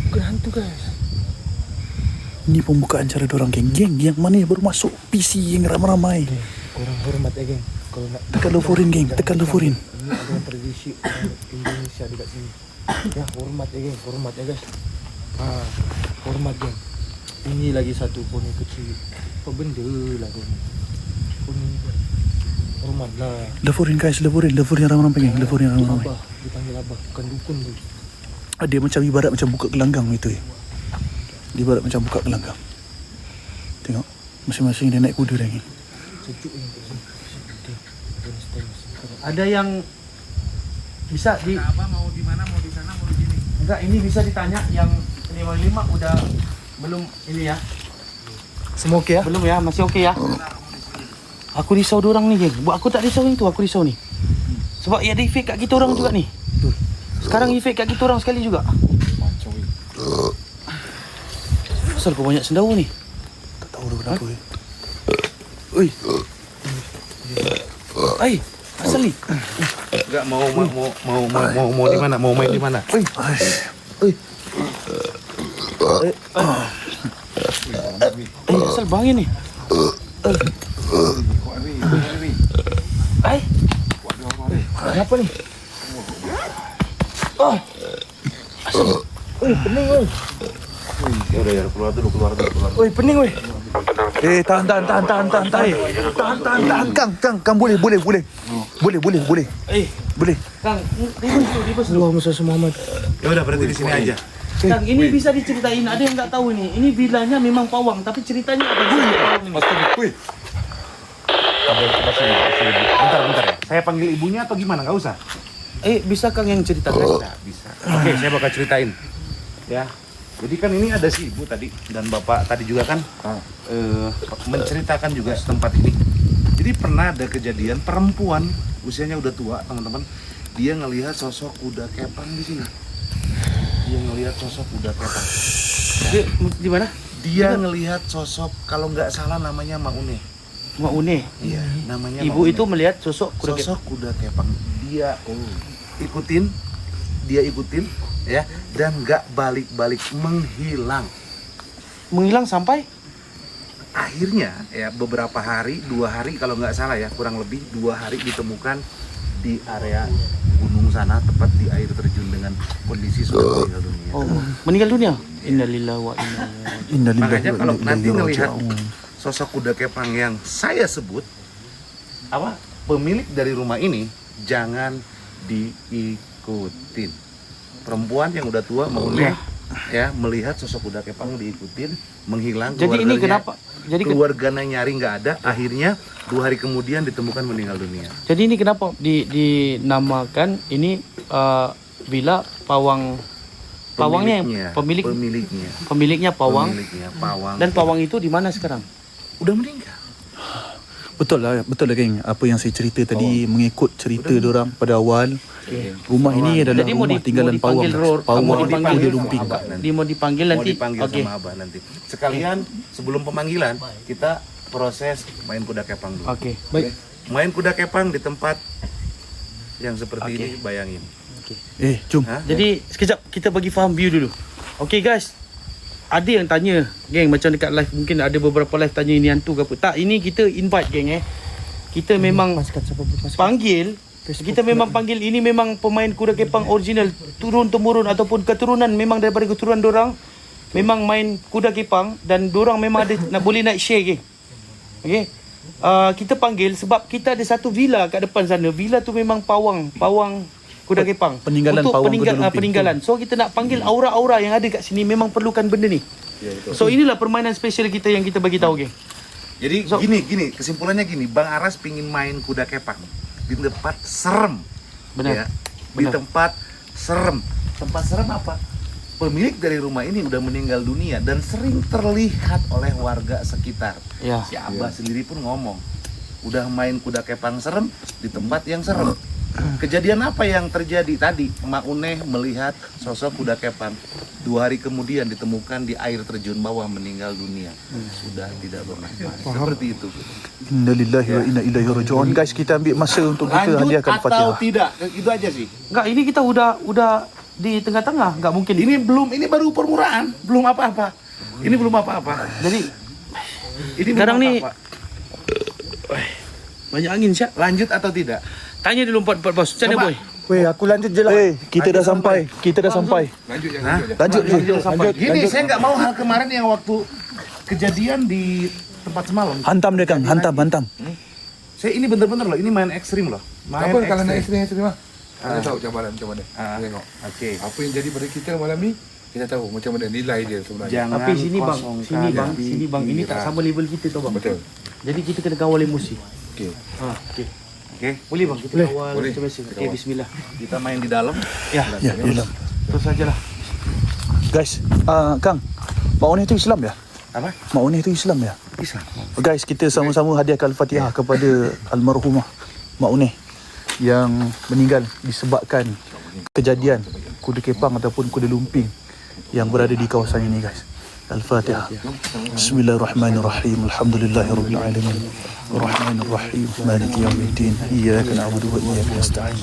Bukan hantu guys. Ini pembukaan cara diorang, geng. Geng, yang mana yang baru masuk PC yang ramai-ramai. Geng, korang hormat geng. Kalau nak Tekan levorin, geng. Tekan levorin. ini ada tradisi orang Indonesia dekat sini. Ya, hormat geng. Hormat guys. Hormat geng. Ini lagi satu poni kecil. Apa benda lah kau ni? Poni hormat lah. Levorin, guys. Levorin ramai-ramai, geng. Levorin ramai-ramai. Abah, dipanggil Abah, bukan dukun tu. Dia macam ibarat macam buka gelanggang itu. Dia ibarat macam buka gelanggang. Tengok. Masing-masing dia naik kuda lagi. Sejuk ni kat sini. Ada yang bisa di mau di mana, mau di sana, mau di sini. Enggak, ini bisa ditanya yang 55 udah belum ini ya. Semua okey ya? Belum ya, masih okey ya. Aku risau dorang ni geng. Buat aku tak risau yang tu, aku risau ni. Sebab ia ada efek kat kita orang juga ni. Sekarang efek kat kita orang sekali juga. Asal kau banyak sendawa ni? Tak tahu dah kenapa. Oi. Ai, asal ni? Enggak mau di mana? Mau main di mana? Asal bangin ni. Ai. Kenapa ni? Pening oi. Ya udah ya, keluar dulu. Oi, pening oi. Tahan. Kang, boleh. Boleh. Kang, ribus dulu. Allahumma salli Muhammad. Ya udah berarti di sini aja. Kang, ini bisa diceritain. Ada yang tak tahu ini. Ini vilanya memang pawang, tapi ceritanya apa sih? Bentar ya. Saya panggil ibunya atau gimana? Enggak usah. Bisa Kang yang ceritakan? Nggak bisa. Oke, saya bakal ceritain. Ya. Jadi kan ini ada si ibu tadi dan bapak tadi juga kan menceritakan juga tempat ini. Jadi pernah ada kejadian perempuan usianya udah tua, teman-teman. Dia ngelihat sosok kuda kepang di sini. Di mana? Dia ngelihat sosok, kalau nggak salah namanya Maune. Mak Uneh. Iya, namanya Ibu Mak itu Uneh. melihat sosok kuda kepang. Sosok kuda kepang. Dia ikutin ya, dan nggak balik-balik, menghilang. Menghilang sampai Akhirnya ya beberapa hari, 2 hari kalau nggak salah ya, kurang lebih 2 hari ditemukan di area gunung sana, tepat di air terjun dengan kondisi sudah meninggal dunia. meninggal dunia. Innalillahi wa inna ilaihi. Innalillahi Makanya wa kalau inna nanti ilaihi melihat raji'un. sosok kuda kepang yang saya sebut, pemilik dari rumah ini jangan diikutin. Perempuan yang udah tua mau ya melihat sosok kuda kepang diikutin, menghilang. Jadi ini kenapa? Jadi keluarganya nyari nggak ada, akhirnya 2 hari kemudian ditemukan meninggal dunia. Jadi ini kenapa dinamakan ini villa Pawang? Pawangnya pemiliknya Pawang. Pemiliknya Pawang. Dan Pawang itu di mana sekarang? Udah meninggal. Betul lah geng. Apa yang saya cerita tadi mengikut cerita diorang pada awal. Rumah ini adalah Jadi mau rumah tinggalan mau Pawang. dipanggil Pawang mau itu dipanggil kuda sama lumping. Abah nanti. Dia mau dipanggil Mau nanti. dipanggil Oke. sama Abah nanti. Sekalian sebelum pemanggilan kita proses main kuda kepang dulu. Oke. Main kuda kepang di tempat yang seperti Oke. ini, bayangin. Jom. Hah? Jadi sekejap kita bagi faham view dulu. Okey guys. Ada yang tanya, geng, macam dekat live mungkin ada beberapa live tanya ini hantu ke apa. Tak, ini kita invite geng Kita memang panggil, kita memang panggil, ini memang pemain kuda kepang original, turun temurun ataupun keturunan memang daripada keturunan dorang. Memang main kuda kepang dan dorang memang ada nak boleh nak share geng. Okey. Kita panggil sebab kita ada satu villa kat depan sana. Villa tu memang pawang kuda kepang. Peninggalan Untuk pawang kuda lumping. peninggalan. So kita nak panggil aura-aura yang ada kat sini memang perlukan benda ni. So inilah permainan special kita yang kita bagi tahu geng. Jadi gini, kesimpulannya gini, Bang Aras pingin main kuda kepang di tempat serem. Benar. Ya, di tempat serem. Tempat serem apa? Pemilik dari rumah ini udah meninggal dunia dan sering terlihat oleh warga sekitar. Ya. Si Abah sendiri pun ngomong, udah main kuda kepang serem di tempat yang serem. Kejadian apa yang terjadi tadi? Mak Uneh melihat sosok kuda kepang. 2 hari kemudian ditemukan di air terjun bawah, meninggal dunia. Sudah tidak bernafas. Seperti itu. Innalillahi wa inna ilaihi raji'un. Guys, kita ambil masa untuk kita Lanjut hadiahkan atau Fatihah. tidak? Itu aja sih. Enggak, ini kita udah di tengah-tengah, enggak mungkin. Ini baru permulaan, belum apa-apa. Ini belum apa-apa. Jadi Ini sekarang belum ni apa-apa. banyak angin Syak. Lanjut atau tidak? Tanya dulu empat bos. Macam mana Coba. boy? Weh, aku lanjut je lah. Kita dah sampai. Lanjut je. Gini, saya nggak mau hal kemarin yang waktu kejadian di tempat semalam. Hantam dia Kang, hantam. Saya ini bener-bener loh, ini main ekstrim loh. Main Apa kalau nak ekstrim. ekstrim mah? Kita tahu cabaran macam mana. Tengok. Oke. Apa yang jadi pada kita malam ni, kita tahu macam mana nilai dia sebenarnya. Jangan Tapi sini bang, kosongkan sini bang, ini tak sama level kita tau bang. Betul. Jadi kita kena kawal emosi. Okey. Okey. Oke, Boleh bang, kita kawal Boleh. macam biasa. Okey, bismillah. kita main di dalam. Ya, Ya, dalam. terus sajalah. Guys, Kang, Mak Uneh tu Islam ya? Apa? Mak Uneh tu Islam ya? Islam. Guys, kita sama-sama hadiahkan Al-Fatihah kepada almarhumah Mak Uneh yang meninggal disebabkan kejadian kuda kepang ataupun kuda lumping yang berada di kawasan ini guys. Al-Fatihah. Bismillahirrahmanirrahim. Alhamdulillahirabbil alamin. Arrahmanir rahim. Maliki yaumiddin. Iyyaka na'budu wa iyyaka nasta'in.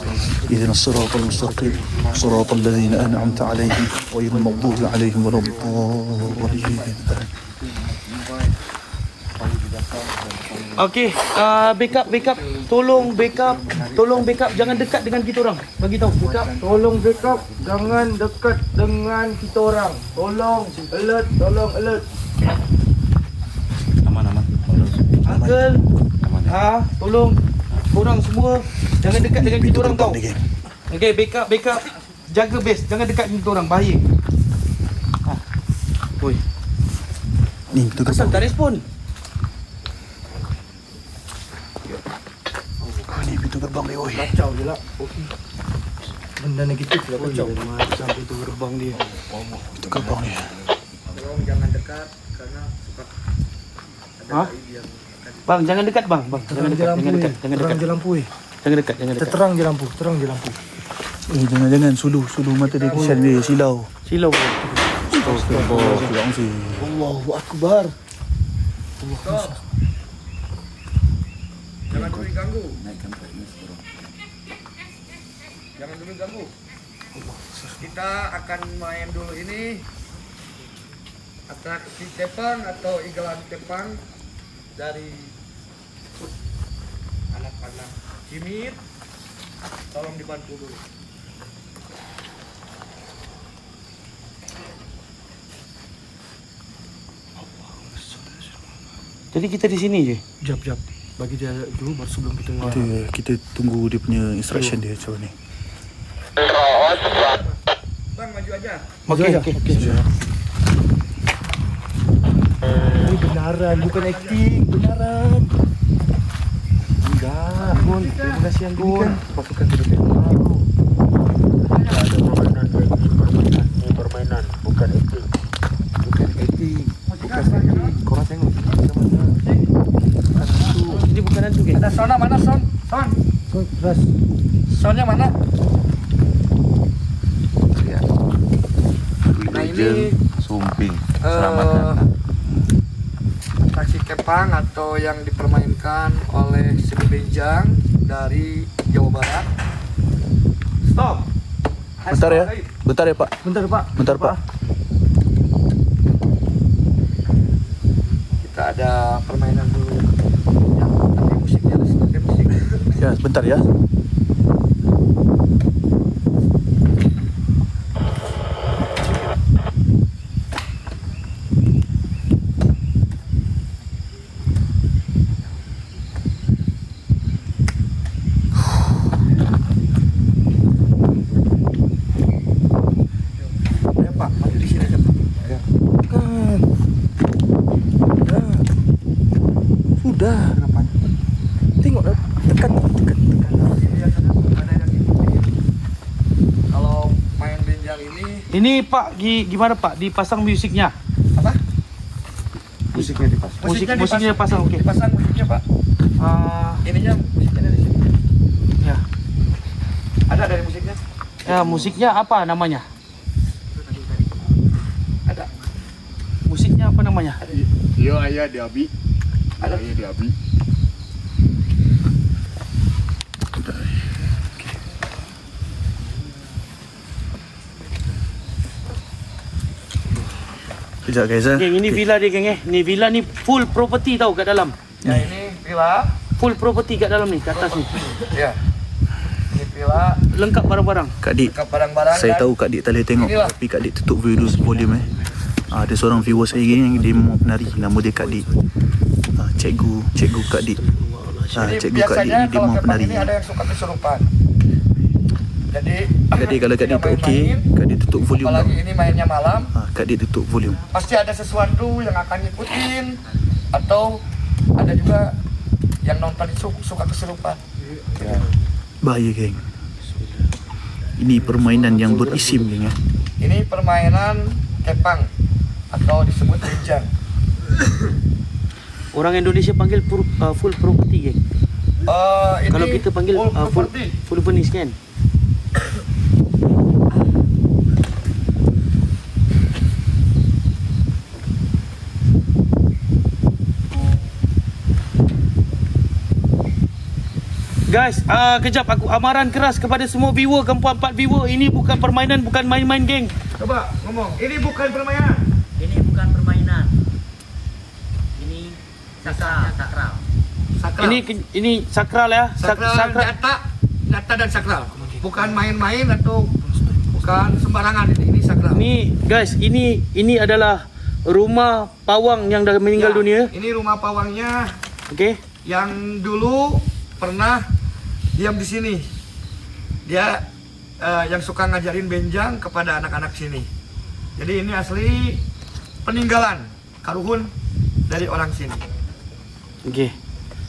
Ihdinas siratal mustaqim. Siratal ladzina an'amta 'alaihim ghairil maghdubi 'alaihim waladdallin. Okey, backup, tolong backup jangan dekat dengan kita orang. Bagi tahu backup, tolong backup jangan dekat dengan kita orang. Tolong alert. Aman. Uncle, tolong korang semua jangan dekat dengan kita orang tau. Okey, backup. Jaga base, jangan dekat dengan kita orang, bahaya. Oi, Ni betul ke? asal tak respon. Ni pintu gerbang dia oi. Kacau je lah. Benda negatif lah kacau. Macam pintu gerbang dia. Pintu gerbang dia. Bang, jangan dekat bang. Jangan dekat. Terang je lampu weh. Jangan dekat. Terang je lampu. Jangan sulu mata dia kesian dia silau. Silau. Astagfirullah. Allahu Akbar. diganggu. Naikkan brightness bro. Jangan dulu ganggu. Kita akan main dulu ini atraksi kepang atau igelan kepang dari anak-anak Cimit. Tolong dibantu dulu. Jadi kita di sini je. Jap. Bagi dia dulu baru sebelum kita Kita tunggu dia punya instruction dia macam ni. Bang, maju aja. Okey. Ini benaran, bukan acting, benaran. Enggak, Gun. Terima kasih yang Gun. Pasukan sudah baru. Ada permainan ini permainan, bukan acting. Bukan acting. Korang tengok. Ini bukan hantu ke? Ada sound mana sound? Sound. Ras. Soundnya mana? Nah, ini Sumping. Selamat datang. atraksi kepang atau yang dipermainkan oleh seni benjang dari Jawa Barat. Stop. Bentar ya. Bentar ya, Pak. Bentar, Pak. Kita ada permainan dulu. Ya, tapi musiknya harus pakai musik. Ya, bentar ya. Ya, Pak, maju di sini aja, Pak. Ya. Kan. Ya. Sudah. Kenapa? Tengok, tekan. Kalau main benjang ini Ini Pak, gimana Pak? Dipasang musiknya? apa? Musiknya dipasang. Musiknya dipasang, oke. Dipasang musiknya, Pak. Ininya musiknya dari sini. Ya. Ada dari musiknya? Ya, musiknya apa namanya? Ada. Musiknya apa namanya? Yo ayah di Abi. Ada. Ayah di Abi. Kejap guys. Geng, ini villa dia geng. Ni villa ni full property tau kat dalam. Ya, ini villa. Full property kat dalam ni, kat atas ni. Ya. Ini villa, Lengkap barang-barang. Kak Dik, ke barang-barang saya dan tahu Kak Dik tak boleh tengok, Inilah. tapi Kak Dik tutup video volume ada seorang viewer saya yang dia mau penari, nama dia Kak Dik. Cikgu Kak Dik. Jadi Cikgu Kak Dik biasanya ni dia kalau mau kepang penari. ini ada yang suka kesurupan. Jadi kalau Kak Dik tak okey, Kak Dik tutup volume apalagi bang. ini mainnya malam, Kak Dik tutup volume. pasti ada sesuatu yang akan ngikutin atau ada juga yang nonton itu suka kesurupan. Bahaya geng. Ini permainan yang berisim geng ya. Ini permainan kepang atau disebut benjang. Orang Indonesia panggil full property geng. Ini Kalau kita panggil full full property. full furnished kan. Guys, kejap aku amaran keras kepada semua viewer, keempat viewer, ini bukan permainan, bukan main-main geng. Coba ngomong, ini bukan permainan. Ini bukan permainan. Ini sakral. Sakral. Ini sakral ya. sakral, data dan sakral. Bukan main-main atau bukan sembarangan ini sakral. Ini guys, ini adalah rumah pawang yang dah meninggal Ya, dunia. Ini rumah pawangnya Okey. yang dulu pernah diam di sini. Dia yang suka ngajarin benjang kepada anak-anak sini. Jadi ini asli peninggalan karuhun dari orang sini. Okey.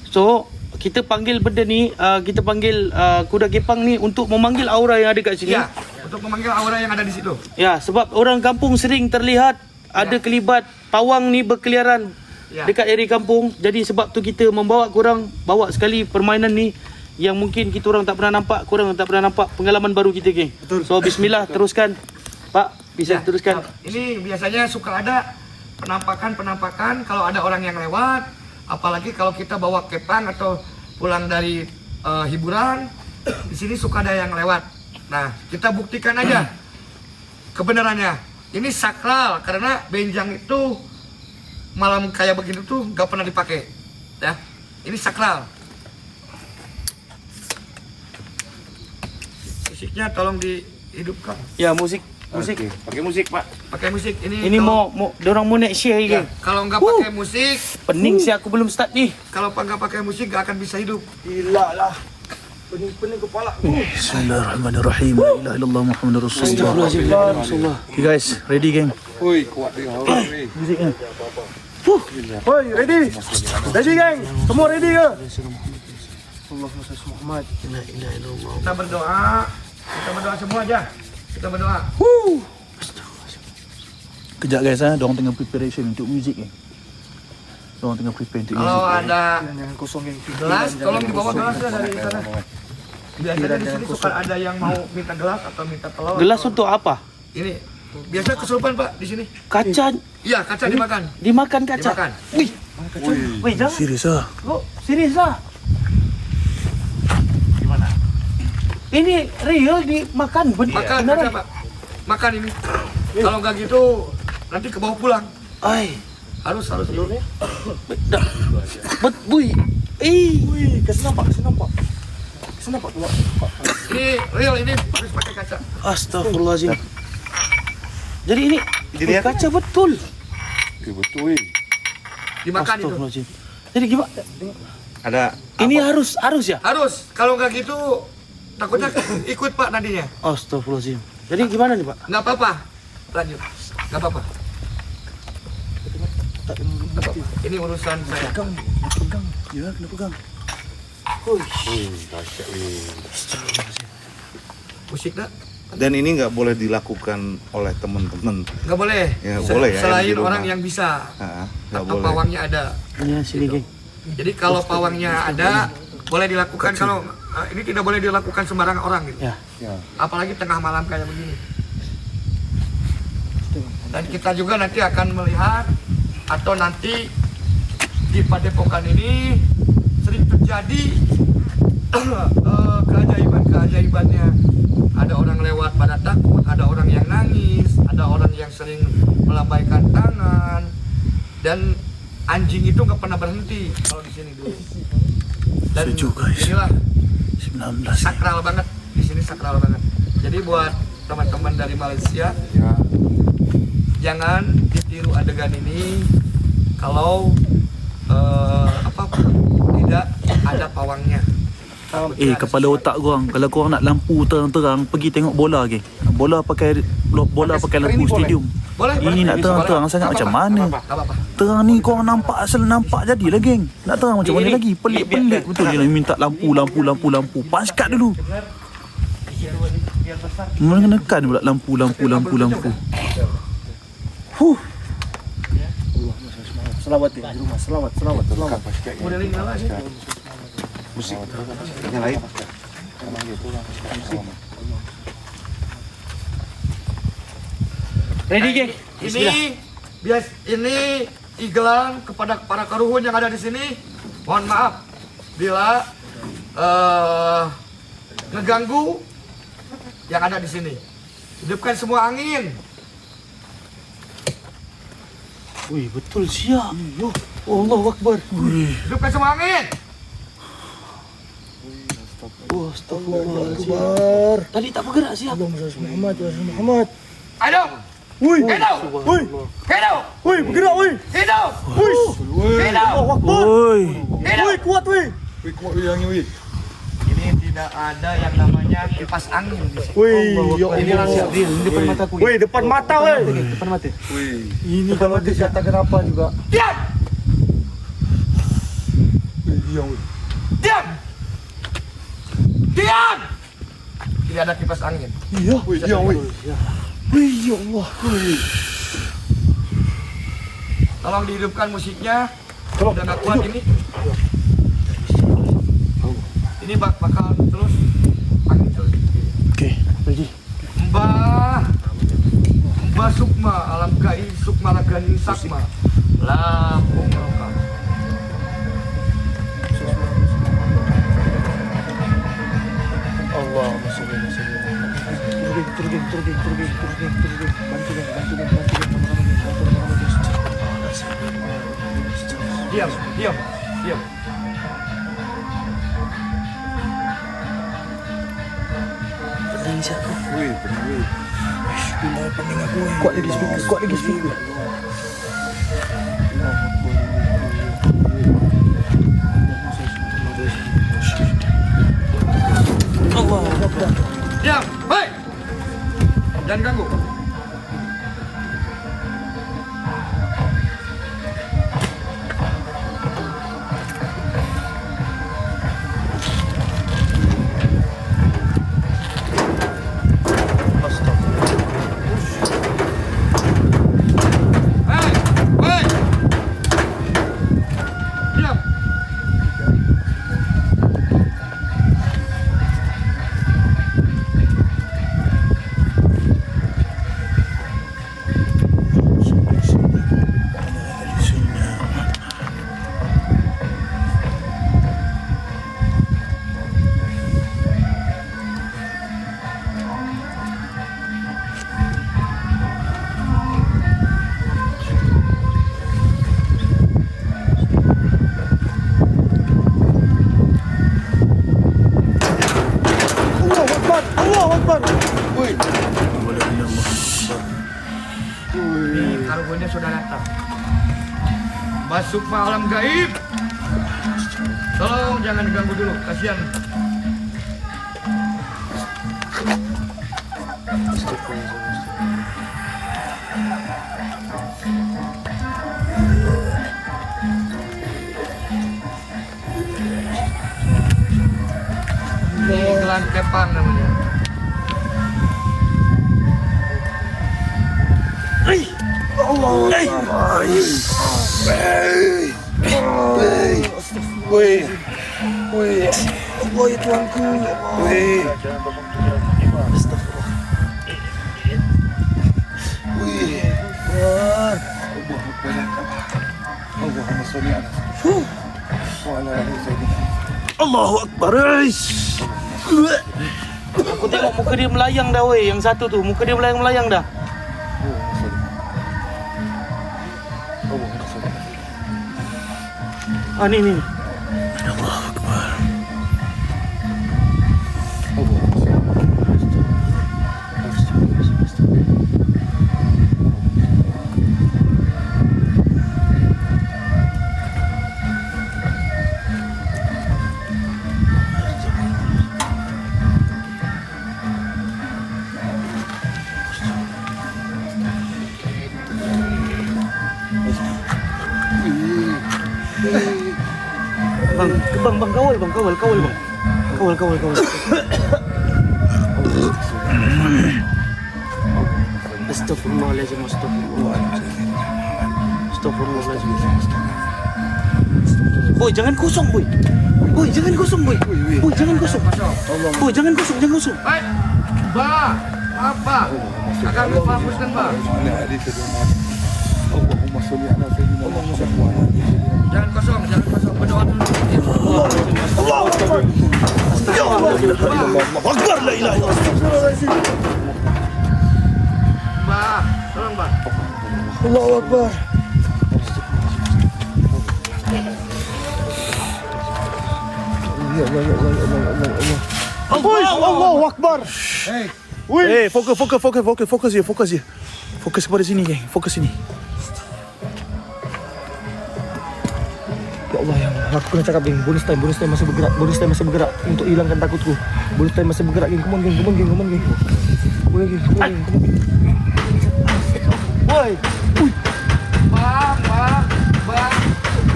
So, kita panggil benda ni, kita panggil kuda kepang ni untuk memanggil aura yang ada kat sini. Ya, untuk memanggil aura yang ada di situ. Ya, sebab orang kampung sering terlihat ada kelibat pawang ni berkeliaran dekat area kampung. Jadi sebab tu kita membawa korang, bawa sekali permainan ni yang mungkin kita orang tak pernah nampak, korang tak pernah nampak, pengalaman baru kita geng. Betul. So bismillah, teruskan. Pak, bisa teruskan. Ini biasanya suka ada penampakan kalau ada orang yang lewat, apalagi kalau kita bawa kepang atau pulang dari hiburan, di sini suka ada yang lewat. Nah, kita buktikan aja kebenarannya. Ini sakral karena benjang itu malam kayak begini tuh nggak pernah dipakai. Ya, ini sakral. Musiknya tolong dihidupkan. Ya musik. Pakai musik, Pak. Pakai musik ini. Ini kalau- mau dorang mau naik share ya, geng. kalau nggak pakai musik, Pening sih aku belum start nih. kalau nggak pakai musik nggak akan bisa hidup. Gila lah. Pening-pening kepala. Bismillahirrahmanirrahim. La ilaha illallah Muhammadur Rasulullah. Okay guys, ready geng? Woi, kuat dia. Musiknya. Woi, ready? Ready, geng? Semua ready ke? Muhammad. Kita berdoa semua aja. Kita berdoa. Kejap guys dorang tengah preparation untuk muzik geng. Dorang tengah prepare untuk Kalau muzik. ada Jangan kosongin pintu. gelas, tolong dibawa gelasnya dari sana. Biasanya di sini suka ada yang mau minta gelas atau minta telur. Gelas atau- untuk apa? Ini biasa kesurupan Pak di sini. Kaca Iya, kaca dimakan. dimakan kaca. Dimakan. Wih, jangan. Serius ah. Oh, serius lah. Gimana? Ini real dimakan Makan kaca Pak. Makan ini. Kalau nggak gitu nanti ke bawah pulang. Ay, Harus. wih. Wih, kasih nampak. Ini real ini harus pakai kaca. Astagfirullahaladzim. Jadi ini Dilihat. kaca betul. Betul. Dimakan itu. Astagfirullahaladzim. Jadi gimana? Ada Ini harus ya? Harus. Kalau nggak gitu takutnya ikut Pak nantinya. Astagfirullahaladzim. Jadi gimana nih Pak? Nggak apa-apa. Lanjut. Nggak apa-apa. Ini urusan saya. Ya, kena pegang. Musik nak? dan ini nggak boleh dilakukan oleh teman-teman. Nggak boleh. Ya, boleh ya, Selain yang di rumah. orang yang bisa. Nggak Atau boleh. pawangnya ada. Iya sini geng. Jadi kalau pawangnya ada, boleh dilakukan. Kalau ini tidak boleh dilakukan sembarangan orang gitu. Ya. Apalagi tengah malam kayak begini. Dan kita juga nanti akan melihat atau nanti di Padepokan ini sering terjadi keajaiban-keajaibannya. Ada orang lewat pada takut, ada orang yang nangis, ada orang yang sering melambaikan tangan, dan anjing itu nggak pernah berhenti kalau di sini dulu. Dan Sejuk, guys. inilah 19. sakral banget di sini, sakral banget. Jadi buat teman-teman dari Malaysia, jangan ditiru adegan ini kalau tidak ada pawangnya. Kepala otak korang, kalau korang nak lampu terang-terang, pergi tengok bola geng. Bola pakai lampu stadium. Boleh? Ini nak terang-terang sangat macam mana? Nggak apa-apa. Terang ni korang nampak asal nampak jadilah geng. Nak terang macam mana lagi? Pelik-pelik betul dia nak minta lampu. Paskat dulu. Menekan pula lampu. Selawat di rumah, selawat. Modeling apa sih? Musik nyalain. Ready geng? Ini igelan kepada para karuhun yang ada di sini. Mohon maaf bila ngeganggu yang ada di sini. Hidupkan semua angin. Wih betul siap. Allahu Akbar. Hidupkan semua angin. Astagfirullahaladzim. Tadi tak bergerak siap. Muhammad. Ayo. Wih, Hidup. wih, Hidup. wih, bergerak, wih. Hidup. Wih, Hidup. Allahu Akbar. Oi. Wih, kuat, wih. Wih, kuat wih angin wih. Ini tidak ada yang namanya kipas angin di sini. Wih, ya Ini Allah. rahasia real di depan mataku. Wih, depan mata, wih. Depan mata. Wih. Ini kalau dikatakan apa juga. Diam. Diam wih. Diam. Diam. Tidak ada kipas angin. Iya. Wih, diam wih. Wih, ya Allah. Tolong dihidupkan musiknya. Udah nggak kuat ini. Ini bakal terus angin terus. Okey. Mbah Sukma alam gai Sukma lagani sakma Lampung Roka. Bantu geng, sama-sama geng. Diam. Wih, bener wih. Kuat lagi speaker. Diam, hei! Jangan ganggu. Hei! Diam. Kargonya sudah datang. Masuk ke alam gaib. Tolong jangan diganggu dulu, kasihan. Ini gelang kepang namanya. Woi tuanku. Allahu Akbar. Aku tengok muka dia melayang dah weh. Yang satu tu muka dia melayang dah. Ah ni. Allahu Akbar. Bang, kawal bang. Kawal. Astagfirullahaladzim. Boy, jangan kosong boy. Boy, jangan kosong. Baik, Bah, apa? Akan lupa hapuskan, Bah. Allahumma sholli ala sayyidina Muhammad. Jangan kosong, berdoa dulu. Allahu Akbar. La ilaha illallah. Bah, tolong, Bah. Allahu Akbar. Allahu Akbar. Fokus je. Fokus kepada sini, geng. Fokus sini. Ya Allah, yang aku kena cakap geng. Bonus time masih bergerak untuk hilangkan takutku. Bonus time masih bergerak geng. Come on geng. Boleh geng. Woi. Bah.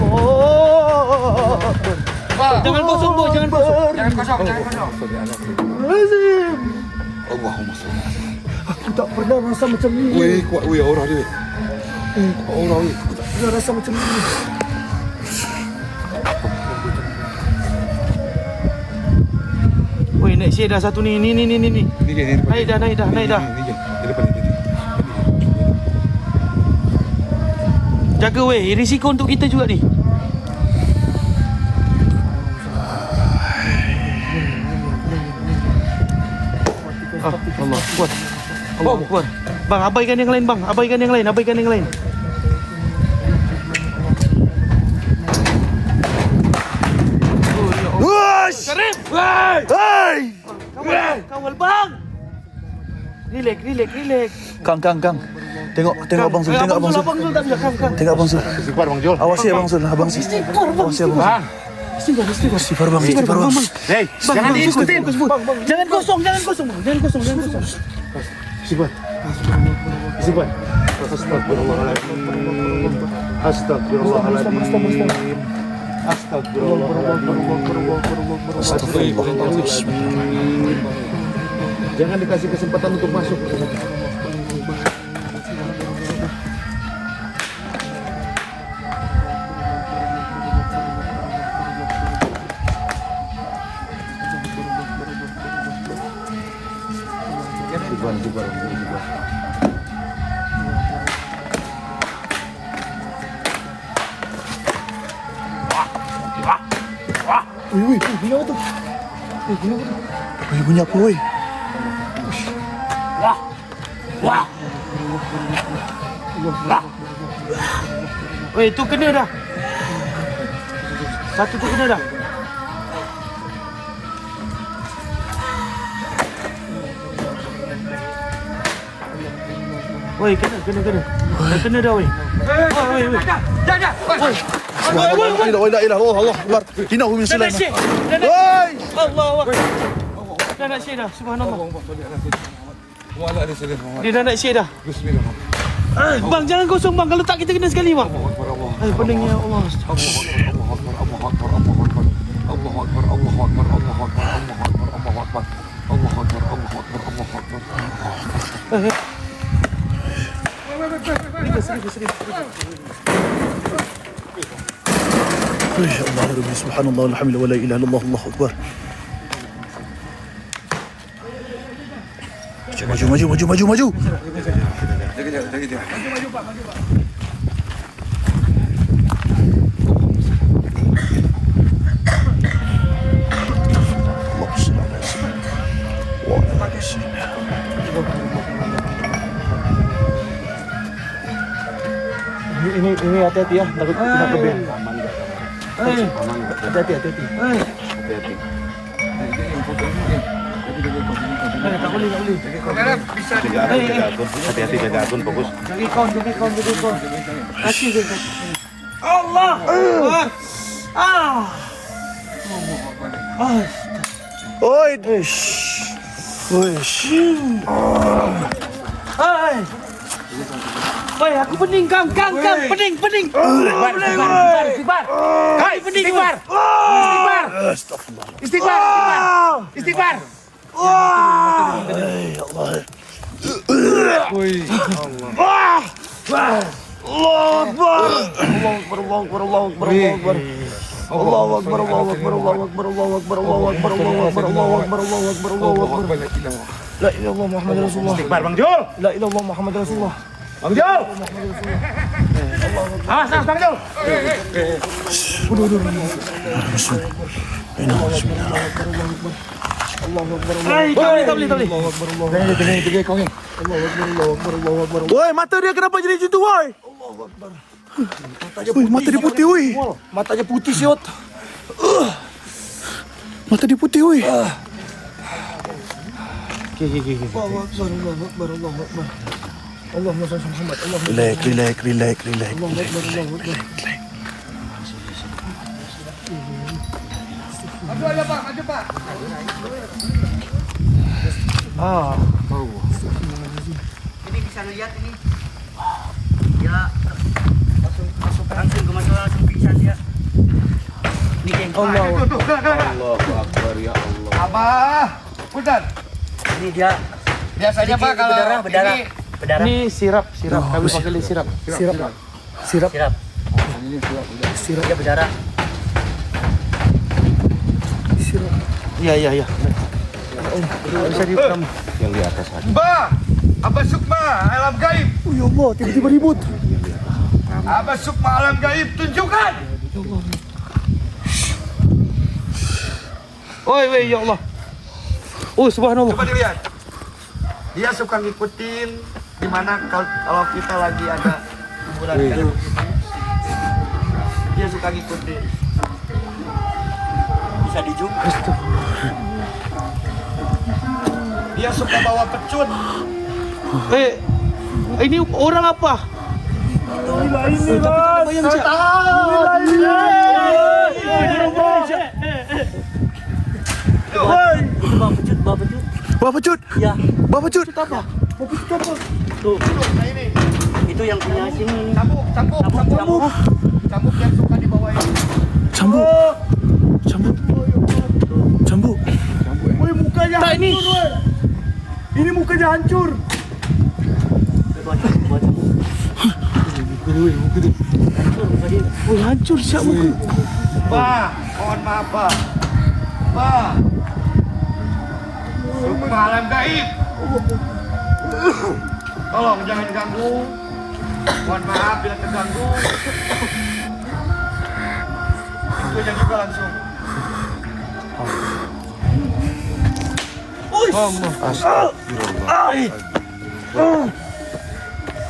Oh. Bah. Jangan kosong, boy. Jangan kosong. Lazim. Allahumma sholli ala Aku tak pernah rasa macam ni. Wih, kuat wih aura dia. Aura wih. Aku tak pernah rasa macam ni. Woi, naik share dah satu ni. Ni geng, ni depan. Naik dah. Ni geng, di depan ni. Jaga weh, risiko untuk kita juga ni. Allah, kuat. Allahu Akbar. Bang, abaikan yang lain, Bang. Abaikan yang lain, abaikan yang lain. Karim! Kawal, Bang! Relax. Kang. Tengok Abang Zul, tengok Abang Zul. Abang Zul tak bisa, Kang. Tengok Abang Zul. Istighfar Bang Jul. Awasi Abang Zul, Abang Zul. Awasi Abang Zul. Istighfar Bang, istighfar Bang. Hey, Jangan diikutin. Jangan kosong. istighfar. Istighfar. Astagfirullahaladzim. Astagfirullahaladzim. Jangan dikasih kesempatan untuk masuk. Istighfar. Wih, bunyi apa tuh? Bunyi apa, woi? Weh, itu kena dah. Satu tu kena dah. Weh, kena. Dah kena dah, weh. Weh. La ilaha Allah Akbar. Hina min Dah nak Sulaiman. syek. Woi! Allah Akbar. Dah nak syek dah. Subhanallah. Dia dah nak syek dah. Bang, jangan kosong, Bang. Kalau tak kita kena sekali, Bang. Ay, peningnya Allah. Allah Rabbi subhanallah alhamdulillah wa la ilaha illallah Allahu akbar. Maju. Ini hati-hati ya. Takut kita kebel. Hati-hati. Tak boleh. Hati-hati jaga akun, fokus. Jaga kawan. Kasih dia. Allah. Oi. Woi, aku pening, Kang. Pening. Istighfar. Hai, pening. Istighfar. La ilallah Muhammad Rasulullah. Istighfar Bang Jul. La ilallah Muhammad Rasulullah. Bang Jul. Awas Bang Jul. Tak boleh. Woi, mata dia kenapa jadi gitu, woi? Woi, mata dia putih, woi. Matanya putih siot. Mata dia putih, woi. Allahumma salli ala Muhammad. Relax. Ini bisa lihat ini. Ya masuk langsung ke masalah langsung pingsan dia. Ini geng. Allahu Akbar ya Allah. Abah, punten. Ini dia. Biasanya Pak kalau berdarah. Ini sirap. Kami pakai sirap. Sirap. Dia berdarah. Iya. Bisa diuram. Yang di atas aja. Mbak, Abah Sukma alam gaib. Oh ya Allah, tiba-tiba ribut. Abah Sukma alam gaib, tunjukkan. Oi, ya Allah. Oh, subhanallah. Coba dilihat. Dia suka ngikutin dimana kalau kita lagi ada kuburan kayak begini. Dia suka ngikutin. Bisa dijuk. Dia suka bawa pecut. Ini orang apa? Ini Bawa pecut. Bawa pecut. Ya, Bawa pecut. tuh. Itu yang punya sini. Cambuk yang suka dibawa ini. Cambuk. Cambuk. Woi, mukanya Tak ini. ini mukanya hancur. Bawa cambuk. Hancur muka dia. Oh, hancur siap muka. Pak, mohon maaf Pak. Pak. Sukma alam gaib. Tolong jangan ganggu. Mohon maaf bila terganggu. Itu yang juga langsung.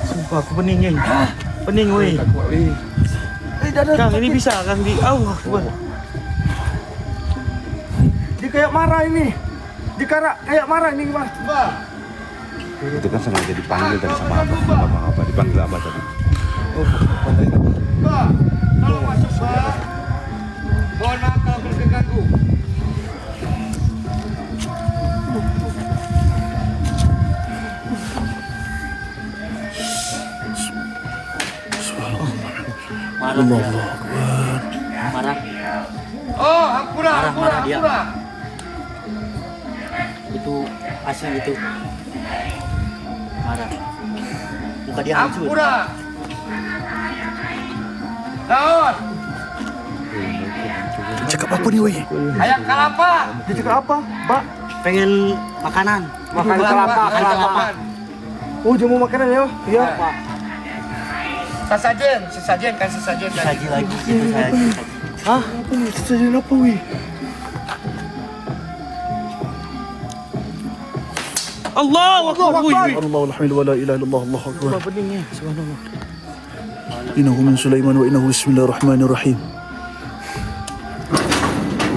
Sumpah aku pening, Geng. Pening, weh. Kang, ini bisa, Kang, di Allah Akbar. Dia kayak marah ini. Kayak marah ini gimana? Itu kan sengaja dipanggil tadi sama abah. Dipanggil abah tadi. Pak, tolong masuk Pak. Mohon maaf kalau terganggu. Marah dia. Marah. Oh, ampura. Marah dia. Itu asli itu. Marah. Muka dia hancur. Ampura. Daun. Cakap apa nih, woi? Ayam kelapa. Dia cakap apa? Pak, Pengen makanan. makan kelapa. Oh, dia mau makanan ya? Iya. Sesajen kan sesajen. Saji lagi itu saji. Hah? Apa nih? Sesajen apa, wih? Allahu Akbar. Allahu alhamdu wa la ilaha illallah Allahu akbar. Innahu min Sulaiman wa innahu bismillahirrahmanirrahim.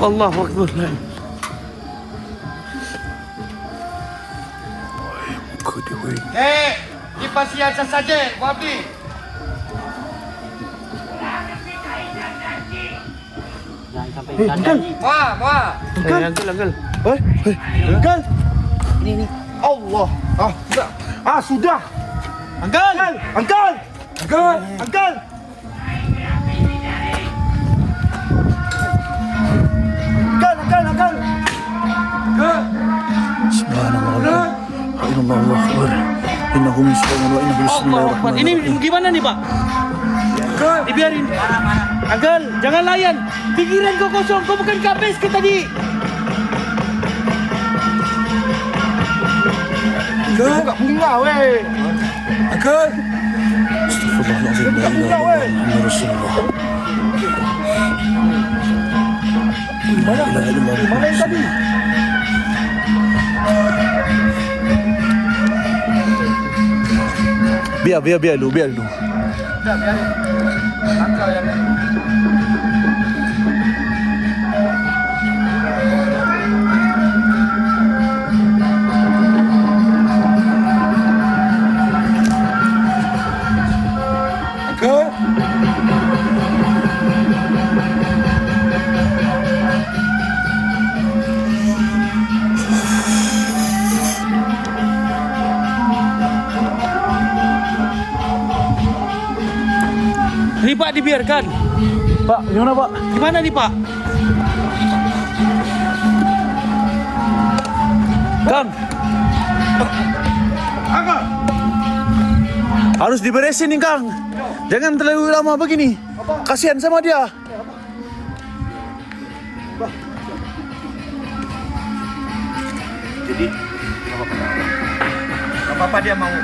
Allahu Akbar. Muka dia, woi. Di pasian sesajen, Wabi. Jangan sampai janji. Wah. Angkel. Angkel. Ini. Allah. Sudah. Sudah. Angkel. Angkel. Subhanallah. Allahu akbar. Innahu min Sulaiman wa innahu Allahu Akbar. Ini bismillahirrahmanirrahim. gimana nih, Pak? Dibiarin. Angkel, jangan layan. Pikiran kau kosong, kau bukan kapes ke tadi. Buka bunga, weh. Angkat. Astagfirullahaladzim. La ilaha illallah Muhammadur Rasulullah. La ilaha illallah. Mana yang tadi? Biar dulu. Ini Pak dibiarkan. Pak, gimana Pak? Gimana nih, Pak? Kang. Harus diberesin nih Kang. Jangan terlalu lama begini. Kasihan sama dia. Jadi, apa-apa dia mau.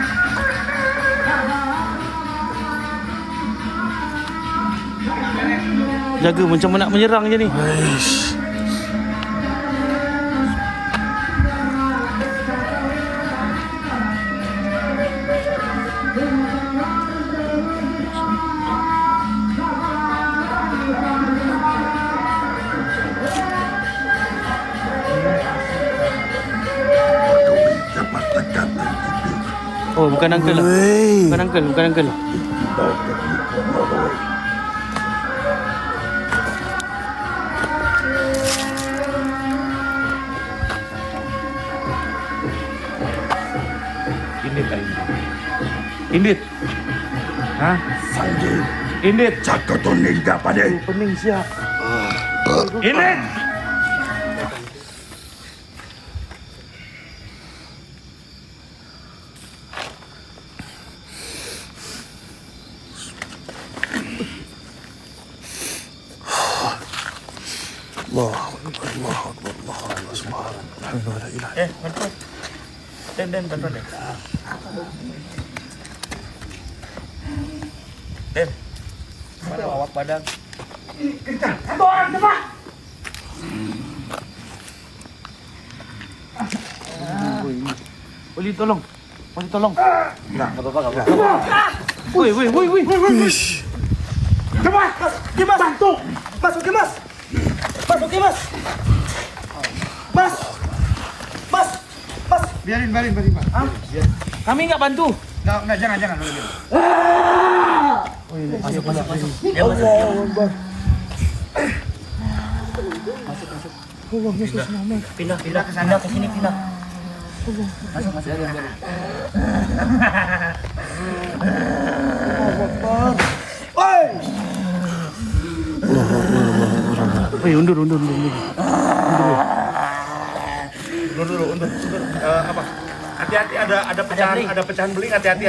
Jaga macam nak menyerang je ni. Oh, bukan uncle lah. Bukan uncle, bukan uncle. Indit kali ini. Indit. Hah? Indit. Cakap toning tak pada. Pening siap. Indit. Bantu. Den, bantu Den. Den. Mana awak badan? Boleh tolong. Boleh tolong. Enggak apa-apa. Woi. Dimas, bantu. Mas, oke Mas. Mas, oke Mas. Mas. Biarin Pak. Kami enggak bantu. Enggak, jangan. Masuk. Dia masuk. Pindah ke sana, ke sini pindah. Masuk. Woi, undur. Undur. Apa? Hati-hati ada pecahan beling, hati-hati.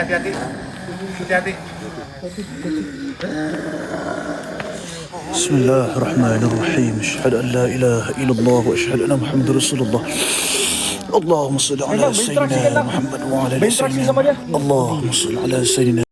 Bismillahirrahmanirrahim. Asyhadu an la ilaha illallah wa asyhadu anna Muhammadar Rasulullah. Allahumma shalli ala sayyidina Muhammad wa ala ali sayyidina. Allahumma shalli ala sayyidina